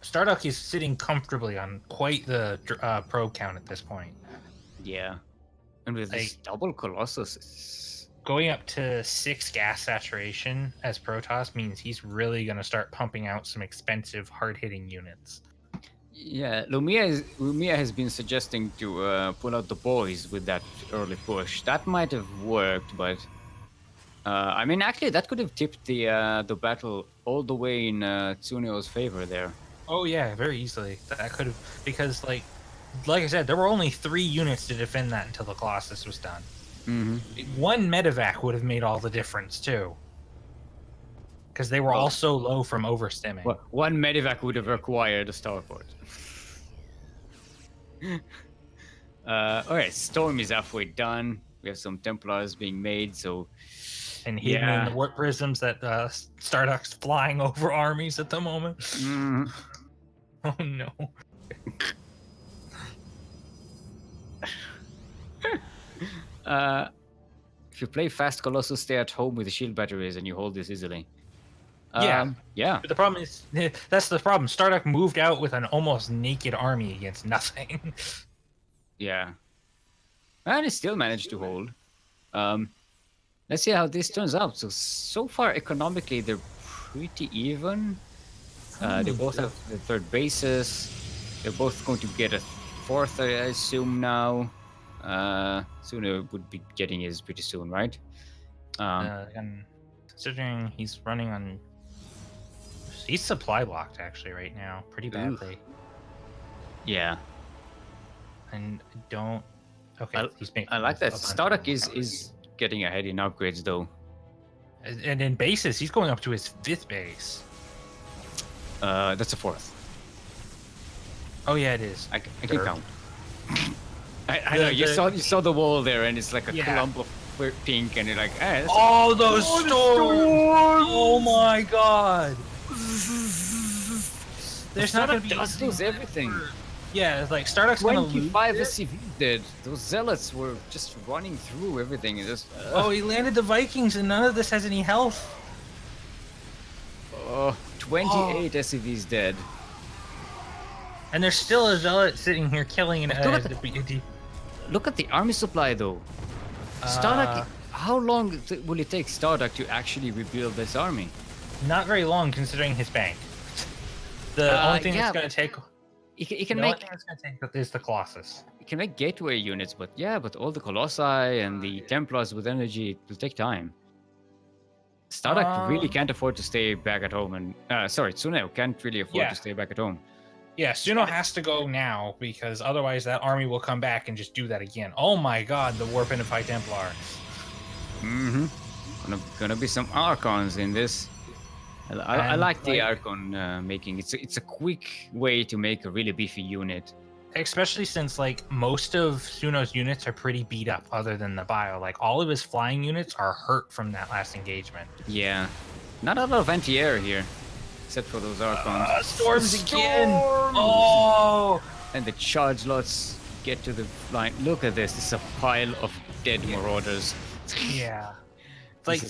Starduck is sitting comfortably on quite the probe count at this point. Yeah, and with this double Colossus, going up to 6 gas saturation as Protoss means he's really going to start pumping out some expensive, hard-hitting units. Yeah, Lumia has been suggesting to pull out the boys with that early push. That might have worked, but I mean, actually, that could have tipped the battle all the way in Tsunio's favor there. Oh yeah, very easily. That could have, because like I said, there were only 3 units to defend that until the Colossus was done. One Medivac would have made all the difference too, because they were all so low from overstimming. Well, one Medivac would have required a starport. Alright, Storm is halfway done. We have some Templars being made, so... And hidden in the warp prisms that Starduck's flying over armies at the moment. Oh no. if you play fast Colossus, stay at home with the shield batteries, and you hold this easily. Yeah. Yeah. But the problem is, that's the problem. Stardock moved out with an almost naked army against nothing. Yeah. And it still managed to hold. Let's see how this turns out. So far, economically, they're pretty even. They both have the third bases. They're both going to get a fourth, I assume, now. Suno would be getting his pretty soon, right? And considering he's running on... He's supply blocked, actually, right now. Pretty badly. Yeah. And I don't... Okay, he's making... I like that. Stardock is getting ahead in upgrades, though. And in bases, he's going up to his 5th base. That's a 4th. Oh, yeah, it is. I can count. I know, you saw the wall there, and it's like a clump of pink, and you're like, hey, oh, those storms! Oh my god! There's not gonna be... Does lose everything. Yeah, it's like Stardock's gonna lose. 25 SCV dead. Those zealots were just running through everything. And just, Oh, he landed the Vikings, and none of this has any health. 28 SCVs dead. And there's still a zealot sitting here killing an... Look at the army supply, though. Stardock, how long will it take Stardock to actually rebuild this army? Not very long, considering his bank. The only thing that's going to take... He can the make... only thing that's going to take is the Colossus. He can make gateway units, but all the Colossi and the Templars with energy, it will take time. Stardock really can't afford to stay back at home, and... Tsuneo can't really afford to stay back at home. Yeah, Suno has to go now, because otherwise that army will come back and just do that again. Oh my god, the Warp Identify Templar. Mm-hmm. Gonna be some Archons in this. I like the Archon making. It's a quick way to make a really beefy unit. Especially since, like, most of Suno's units are pretty beat up, other than the Bio. Like, all of his flying units are hurt from that last engagement. Yeah. Not a lot of anti-air here. Except for those Archons. Storms again! Oh! And the charge lots get to the line. Look at this. This is a pile of dead Marauders. Yeah. Like,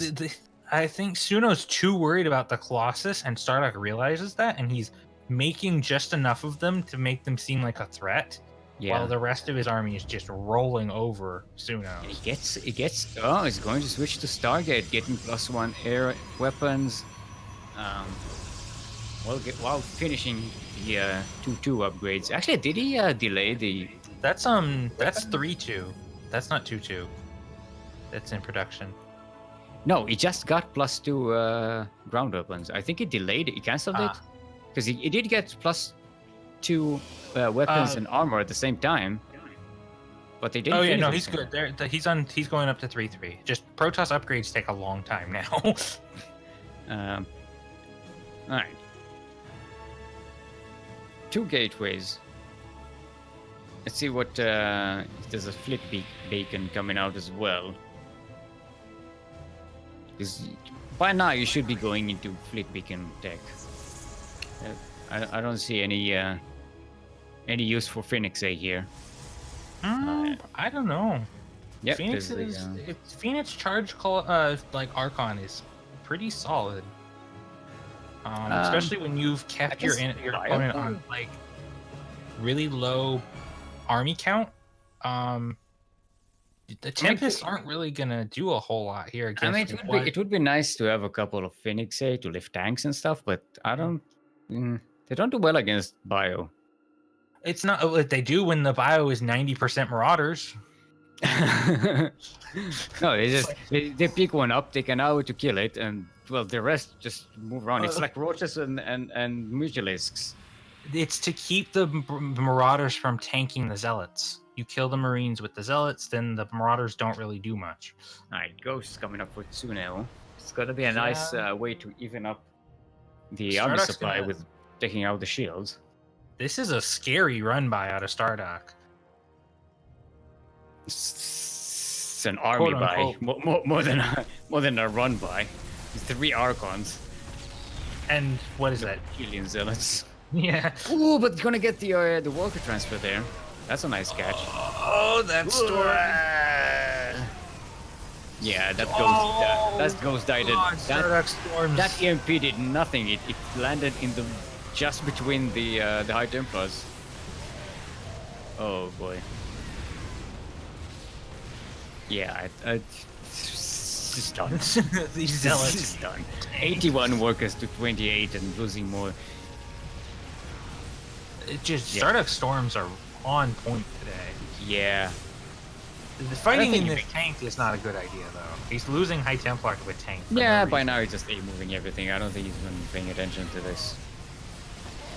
I think Suno's too worried about the Colossus, and Stardock realizes that, and he's making just enough of them to make them seem like a threat, while the rest of his army is just rolling over Suno. He gets. He's going to switch to Stargate, getting +1 air weapons. While finishing the 2-2 upgrades. Actually, did he delay the... That's 3-2. That's not 2-2. That's in production. No, he just got +2 ground weapons. I think he delayed it. He canceled it. Because he did get +2 weapons and armor at the same time. But they didn't. Oh yeah, no, he's good. He's going up to 3-3. Just Protoss upgrades take a long time now. Alright. 2 gateways. Let's see what there's a flip beacon coming out as well. Because by now you should be going into flip beacon tech. I don't see any use for Phoenix A here. I don't know. Yeah, Phoenix Phoenix charge like Archon is pretty solid. Especially when you've kept your opponent on like really low army count. The Tempests aren't really gonna do a whole lot here against. It would be nice to have a couple of Phoenix A to lift tanks and stuff, but I don't. They don't do well against Bio. It's not what they do when the Bio is 90% Marauders. No, they pick one up, take an hour to kill it, and the rest just move around. It's like Roaches and Mutualisks. It's to keep the Marauders from tanking the Zealots. You kill the Marines with the Zealots, then the Marauders don't really do much. Alright, Ghost coming up with Tsuneo. It's gonna be a nice way to even up the army supply with taking out the shields. This is a scary run by out of Stardock. It's an army buy, more than a run by. 3 Archons. And what is that? Alien Zealots. Yeah. Ooh, but you're gonna get the Walker transfer there. That's a nice catch. Oh, that storm. Yeah, that ghost died. That EMP did nothing. It landed in the just between the High Templars. Oh boy. Yeah, it's done. These zealots. It's done. 81 workers to 28 and losing more. It just Starduck Storms are on point today. Yeah. The fighting in this tank is not a good idea, though. He's losing High Templar to a tank. Yeah, by now he's just moving everything. I don't think he's even paying attention to this.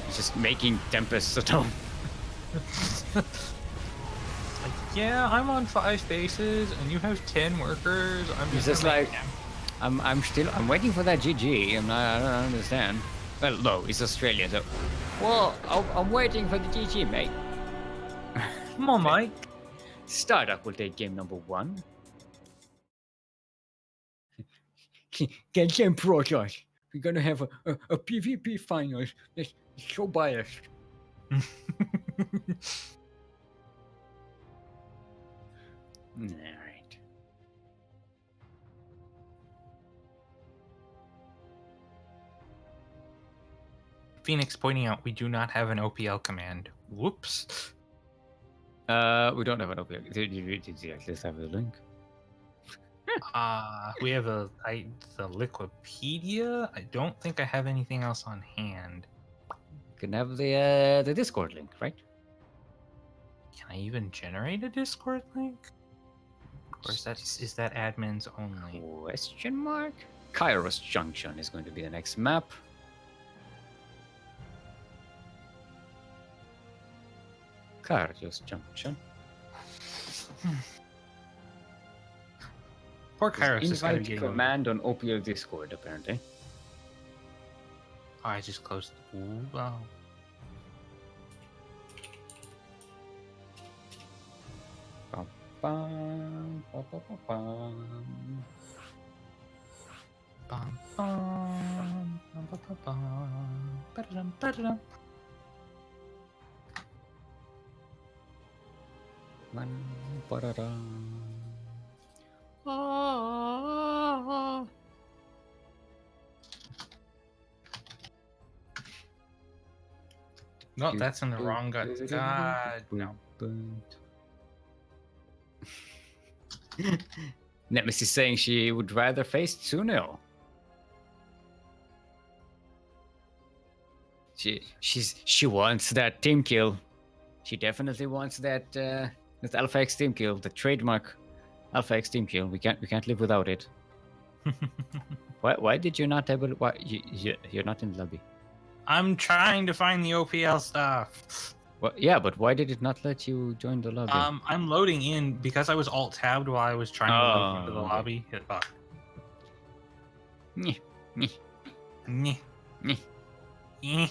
He's just making Tempests at home. Yeah, I'm on 5 bases, and you have 10 workers. He's just like, I'm waiting for that GG. I don't understand. Well, no, it's Australia, so. Well, I'm waiting for the GG, mate. Come on, Mike. Starduck will take game number 1. Get them Protoss. We're gonna have a PvP finals. It's so biased. Alright. Phoenix pointing out we do not have an OPL command. Whoops. We don't have an OPL. Did you at least have the link? We have the Liquipedia. I don't think I have anything else on hand. You can have the Discord link, right? Can I even generate a Discord link? Or is that admins only? Question mark? Kairos Junction is going to be the next map. Kairos Junction. Poor Kairos is going to invite be command on OPL Discord, apparently. Oh, I just closed. Ooh, wow. Bum, bum, bum, bum, bum. Bum, bum, bum, bum, bum, bum. Ba-da-dum, ba-da-dum. Man, ba-da-dum. Ah. No, that's in the wrong gut. God, no. Nemesis saying she would rather face Tsuno. She wants that team kill. She definitely wants that Alpha X team kill, the trademark Alpha X team kill. We can't live without it. Why did you not able? Why you're not in the lobby? I'm trying to find the OPL stuff. Well, yeah, but why did it not let you join the lobby? I'm loading in because I was alt tabbed while I was trying to load into the lobby. Nyeh, nyeh, Nyeh. nyeh.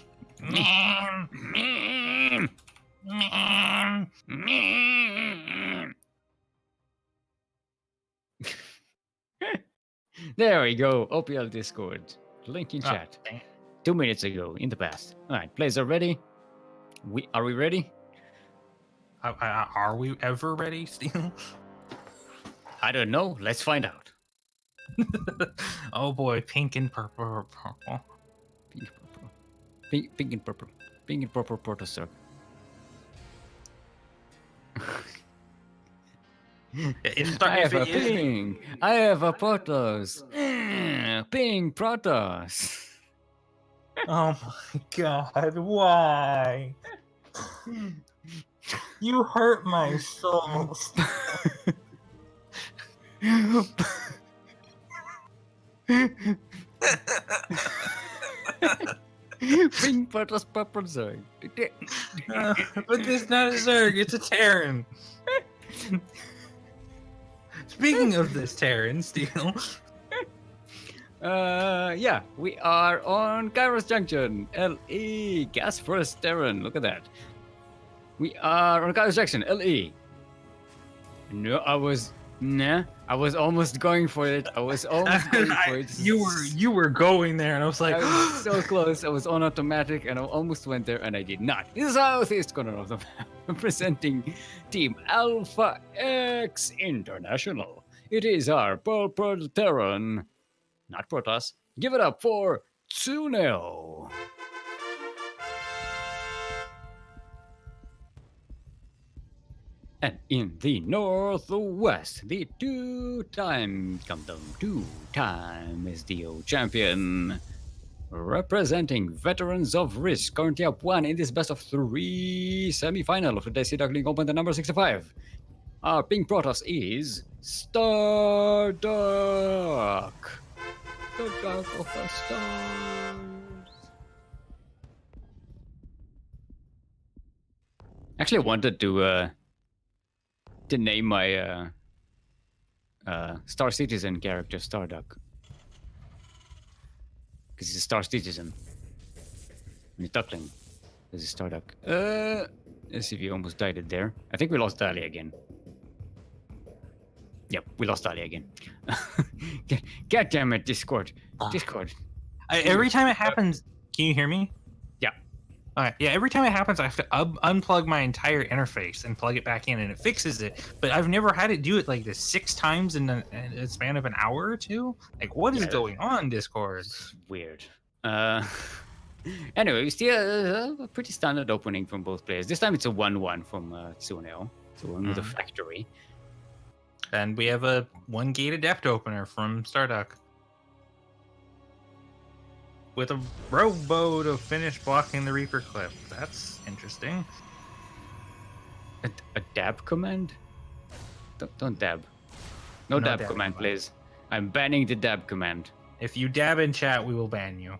Nyeh. There we go. OPL Discord. Link in chat. Dang. 2 minutes ago in the past. All right, players are ready. Are we ready? Are we ever ready, Steel? I don't know. Let's find out. Oh boy, pink and purple. Pink and purple. Pink and purple. Pink and purple Protoss. I have a ping. I have a Protoss. Ping Protoss. Oh my god, why? You hurt my soul. Ping Protoss Purple Zerg. But it's not a Zerg, it's a Terran. Speaking of this Terran, Steel. Yeah, we are on Kairos Junction, LE, gas first Terran. Look at that. We are on Kairos Junction, LE. No, I was almost going for it. I was almost going for it. You were going there, and I was like, I was so close. I was on automatic, and I almost went there, and I did not. In the southeast corner of the map, presenting Team Alpha X International. It is our Purple Terran, not Protoss. Give it up for Tsuno. And in the Northwest, the two-time SDO champion, representing Veterans of Risk, currently up 1 in this best of 3 semi-final of the Sea Duckling Open, the number 65. Our pink Protoss is Starduck. The Dark of the Stars. Actually, I wanted to name my Star Citizen character Starduck. Because he's a Star Citizen. And he's Duckling. This is Starduck. Let's see if he almost died it there. I think we lost Dali again. Yep, we lost Dali again. God damn it, Discord. Discord. Every time it happens, can you hear me? Yeah. All right. Yeah, every time it happens, I have to unplug my entire interface and plug it back in, and it fixes it. But I've never had it do it like this 6 times in a span of an hour or two. Like, what is going on, Discord? It's weird. Anyway, we still a pretty standard opening from both players. This time it's a 1-1 from Tsuno. So one with a factory. And we have a 1-gate adept opener from Starduck. With a robo to finish blocking the Reaper clip. That's interesting. A dab command? Don't dab. No dab command, please. I'm banning the dab command. If you dab in chat, we will ban you.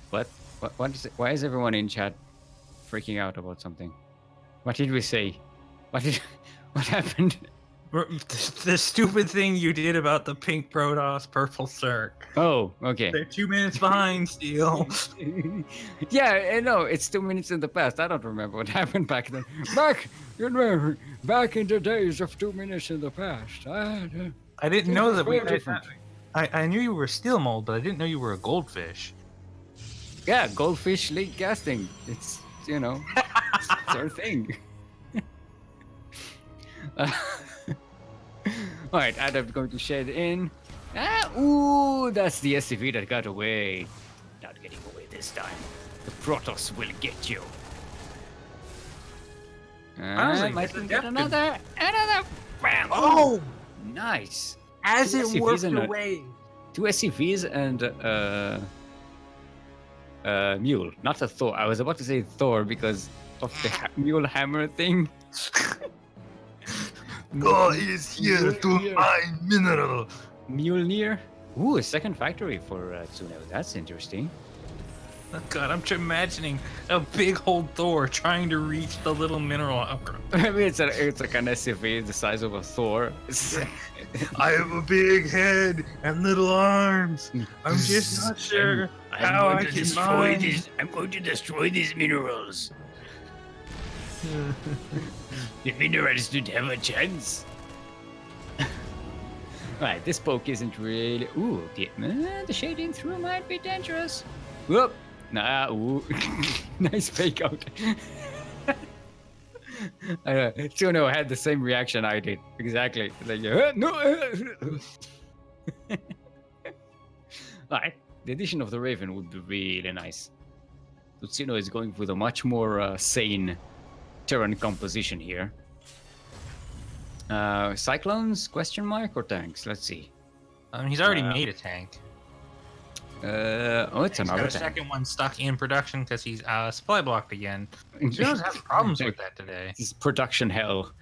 What is it? Why is everyone in chat freaking out about something? What did we say? What happened? The stupid thing you did about the pink Protoss purple Cirque. Oh, okay. They're 2 minutes behind, Steel. Yeah, I know. It's 2 minutes in the past. I don't remember what happened back then. Back in the days of 2 minutes in the past. I didn't know that we had different. I knew you were Steelmold, but I didn't know you were a goldfish. Yeah, goldfish league casting. It's, it's our thing. Alright, Adam's going to shed in. Ooh, that's the SCV that got away. Not getting away this time. The Protoss will get you. Might get another. Bam! Oh! Nice. As Two it SCVs worked and away. 2 SCVs and Mule. Not a Thor. I was about to say Thor because of the Mule hammer thing. God is here to mine mineral. Mjolnir. Ooh, a second factory for Tsuno. That's interesting. Oh God, I'm imagining a big old Thor trying to reach the little mineral upgrade. I mean, it's like an SUV the size of a Thor. I have a big head and little arms. I'm just not sure how I can destroy these. I'm going to destroy these minerals. The minerals don't have a chance. Right, this poke isn't really. Ooh, the shading through might be dangerous. Whoop! Nah, ooh. Nice fake out. Tsuno had the same reaction I did. Exactly. Like, no! Alright, the addition of the Raven would be really nice. So Tsuno is going with a much more sane Terran composition here. Cyclones? Question mark or tanks? Let's see. He's already made a tank. It's He's another got a tank. second one stuck in production because he's supply blocked again. Jones has problems with that today. This is production hell.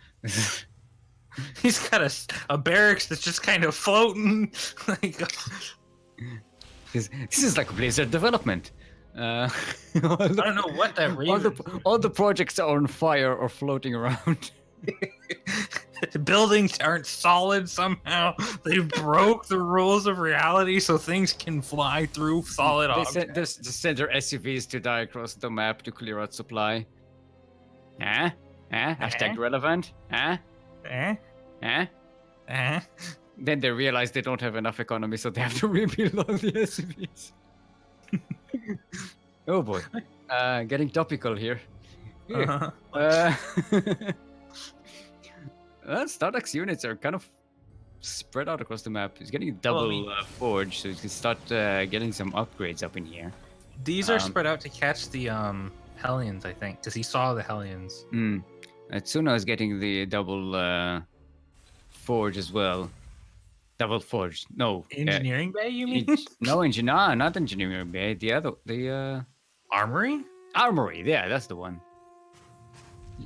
He's got a barracks that's just kind of floating. Like, This is like Blizzard development. I don't know what that reason. All the projects are on fire or floating around. The buildings aren't solid somehow. They broke the rules of reality so things can fly through solid objects. They send their SUVs to die across the map to clear out supply. Hashtag relevant. Then they realize they don't have enough economy, so they have to rebuild all the SUVs. Oh boy. Getting topical here. Starduck's units are kind of spread out across the map. He's getting double forge, so he can start getting some upgrades up in here. These are spread out to catch the Hellions, I think, because he saw the Hellions. Tsuno is getting the double forge as well. Double forge. No. Engineering bay, you mean? No, not engineering bay. The Armory? Armory, yeah, that's the one.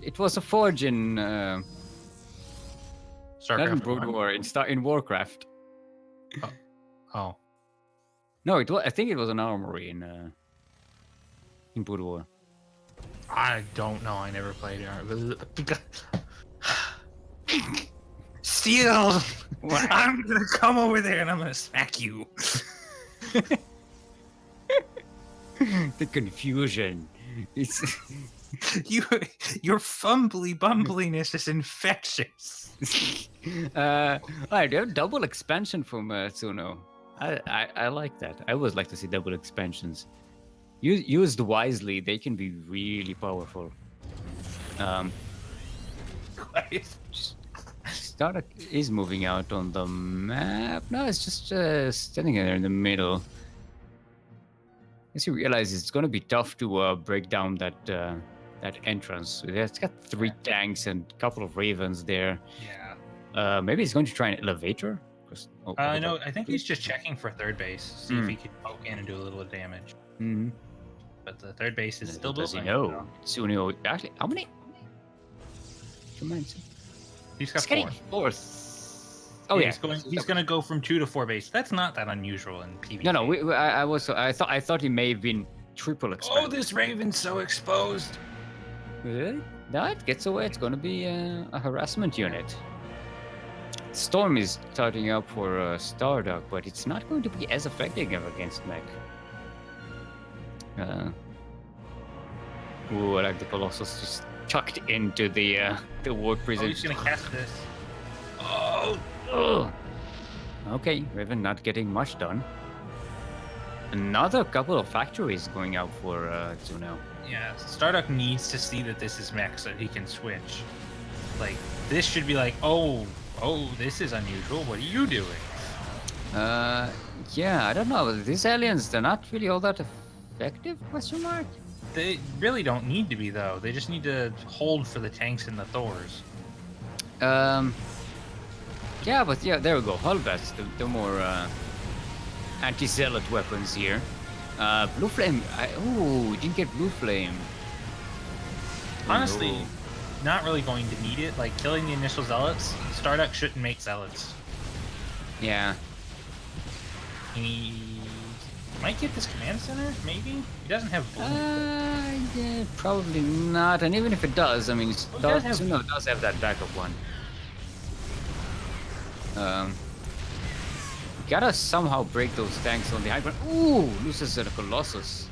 It was a forge in not in Brood War, in Warcraft. Oh. No, I think it was an armory in Brood War. I don't know. I never played it. Steel! I'm gonna come over there and I'm gonna smack you. The confusion. It's your fumbly bumbliness is infectious. I do have double expansion from Tsuno. I like that. I always like to see double expansions. Used wisely, they can be really powerful. Starduck is moving out on the map. No, it's just standing there in the middle. As you realize, it's going to be tough to break down that entrance. It's got 3 tanks and a couple of ravens there. Yeah. Maybe he's going to try an elevator. No, I think he's just checking for third base. See if he can poke in and do a little damage. Mm-hmm. But the third base is still building. building. No, Tsuno. Actually, how many? He's got 4. Oh yeah, he's going to go from 2 to 4 base. That's not that unusual in PvP. No. I thought he may have been triple expanded. Oh, this Raven's so exposed. Really? No, it gets away. It's going to be a harassment unit. Storm is starting up for Starduck, but it's not going to be as effective against mech. Ooh, I like the Colossus just tucked into the war prison. Oh, he's gonna cast this. Oh! Okay, Raven not getting much done. Another couple of factories going out for Tsuno. Yeah, Starduck needs to see that this is mech so that he can switch. Like, this should be like, oh, this is unusual. What are you doing? Yeah, I don't know. These aliens, they're not really all that effective, question mark? They really don't need to be, though. They just need to hold for the tanks and the Thors. Yeah, but yeah, there we go. Hullbats, the more anti-zealot weapons here. Blue Flame. Didn't get Blue Flame. Honestly, not really going to need it. Like, killing the initial zealots, Starduck shouldn't make zealots. Yeah. He might get this command center, maybe? He doesn't have blue. Yeah, probably not. And even if it does, I mean, Tsuno does have that backup one. Gotta somehow break those tanks on the high ground. Ooh, loses the Colossus.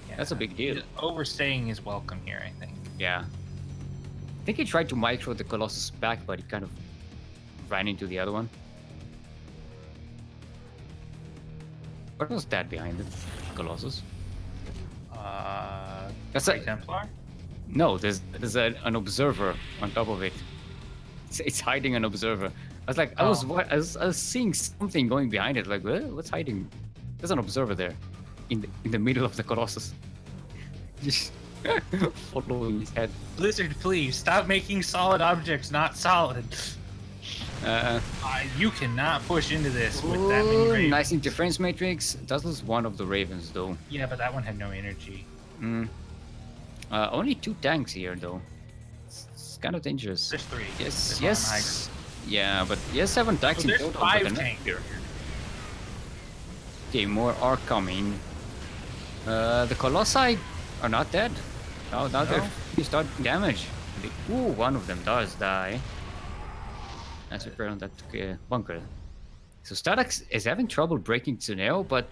Yeah, that's a big deal. Overstaying is welcome here, I think. Yeah. I think he tried to micro the Colossus back, but he kind of ran into the other one. What was that behind it? Colossus? That's a Templar? No, there's an observer on top of it. It's hiding an observer. I was like, I was seeing something going behind it. Like, what's hiding? There's an observer there, in the middle of the Colossus, just following his head. Blizzard, please stop making solid objects not solid. You cannot push into this with that many ravens. Nice interference matrix. Does lose one of the ravens though. Yeah, but that one had no energy. Only 2 tanks here though. It's kind of dangerous. There's 3. Yes. Yeah, but 7 tanks in total. 5 tanks here. Okay, more are coming. The Colossi are not dead. Now they start damage. Ooh, one of them does die. Let's repair on that bunker. So Starduck is having trouble breaking Tsuneo, but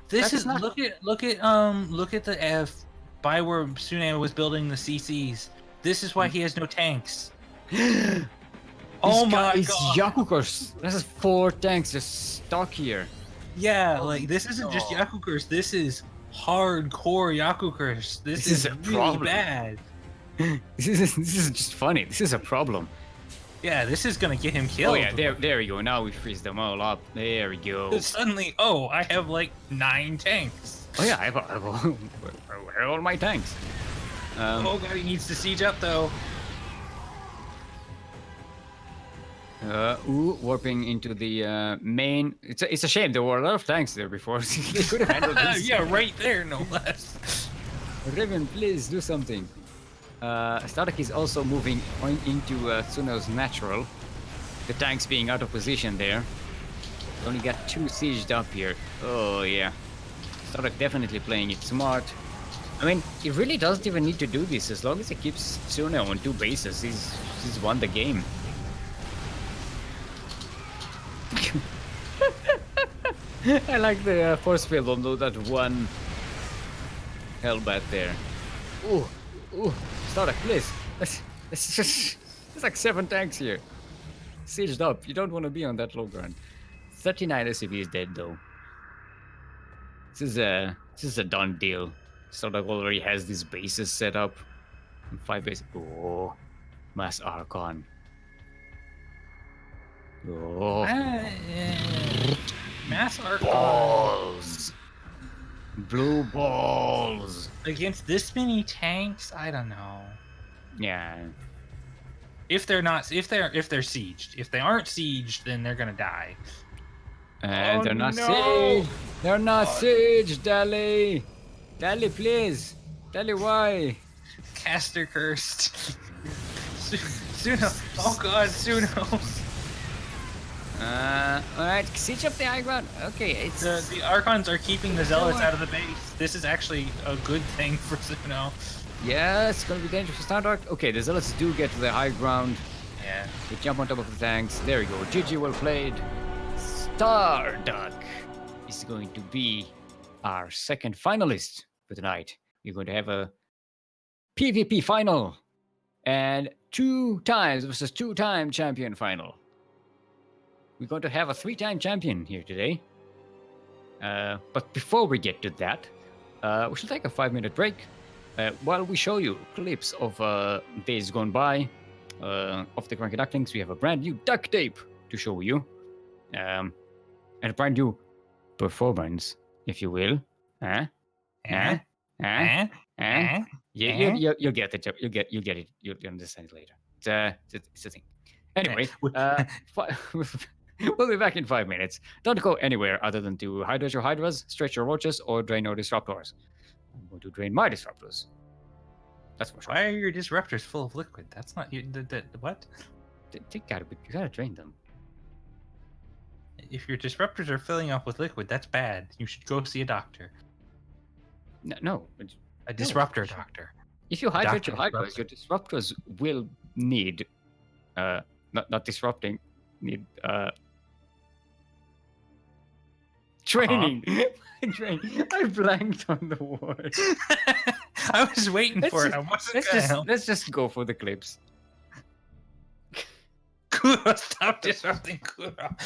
this is not... look at the F by where Tsuneo was building the CCs. This is why he has no tanks. Oh my god! Yakukurs. This is 4 tanks just stuck here. Yeah, like this isn't just Yakukurs. This is hardcore Yakukurs. This is really bad. This is just funny. This is a problem. Yeah, this is gonna get him killed. Oh yeah, there we go. Now we freeze them all up. There we go. Suddenly, oh, I have like 9 tanks. Oh yeah, I have where are all my tanks? Oh god, he needs to siege up though. Warping into the main. It's a shame there were a lot of tanks there before. They could have handled this. Yeah, right there, no less. Riven, please do something. Stark is also moving into Tsuno's natural. The tanks being out of position there. Only got 2 sieged up here. Oh yeah. Stark definitely playing it smart. I mean, he really doesn't even need to do this. As long as he keeps Tsuno on 2 bases, he's won the game. I like the force field on that one Hellbat there. Ooh, Stark, please. There's like 7 tanks here. Sieged up. You don't want to be on that low ground. 39 SCV is dead though. This is a done deal. Stark already has these bases set up. 5 bases. Oh, Mass Archon. Oh. Mass Archon. Balls. Blue balls. Against this many tanks, I don't know. Yeah. If they're sieged. If they aren't sieged, then they're gonna die. And they're not no. sieged. They're not sieged, Dally. Dally, please. Dally, why? Caster cursed. Suno. Oh god, Suno. Alright, siege up the high ground. Okay, it's... The Archons are keeping the Zealots out of the base. This is actually a good thing for Suno. Yeah, it's gonna be dangerous for Stardark. Okay, the Zealots do get to the high ground. Yeah. They jump on top of the tanks. There we go. GG, well played. Stardark is going to be our second finalist for tonight. We're going to have a PvP final and 2 times versus 2-time champion final. We're going to have a 3-time champion here today. But before we get to that, we should take a 5-minute break while we show you clips of days gone by of the CranKy Ducklings. We have a brand new duct tape to show you. And a brand new performance, if you will. You'll get it. You'll get it. You'll understand it later. It's a thing. Anyway, we'll be back in 5 minutes. Don't go anywhere other than to hydrate your hydras, stretch your roaches, or drain your disruptors. I'm going to drain my disruptors. That's for sure. Why are your disruptors full of liquid? That's not what? You gotta drain them. If your disruptors are filling up with liquid, that's bad. You should go see a doctor. No. A disruptor doctor. If you hydrate your hydras, your disruptors will need not disrupting, need training. I blanked on the word. I was waiting for it. I wasn't let's just go for the clips. Kuro, stop disrupting Kuro.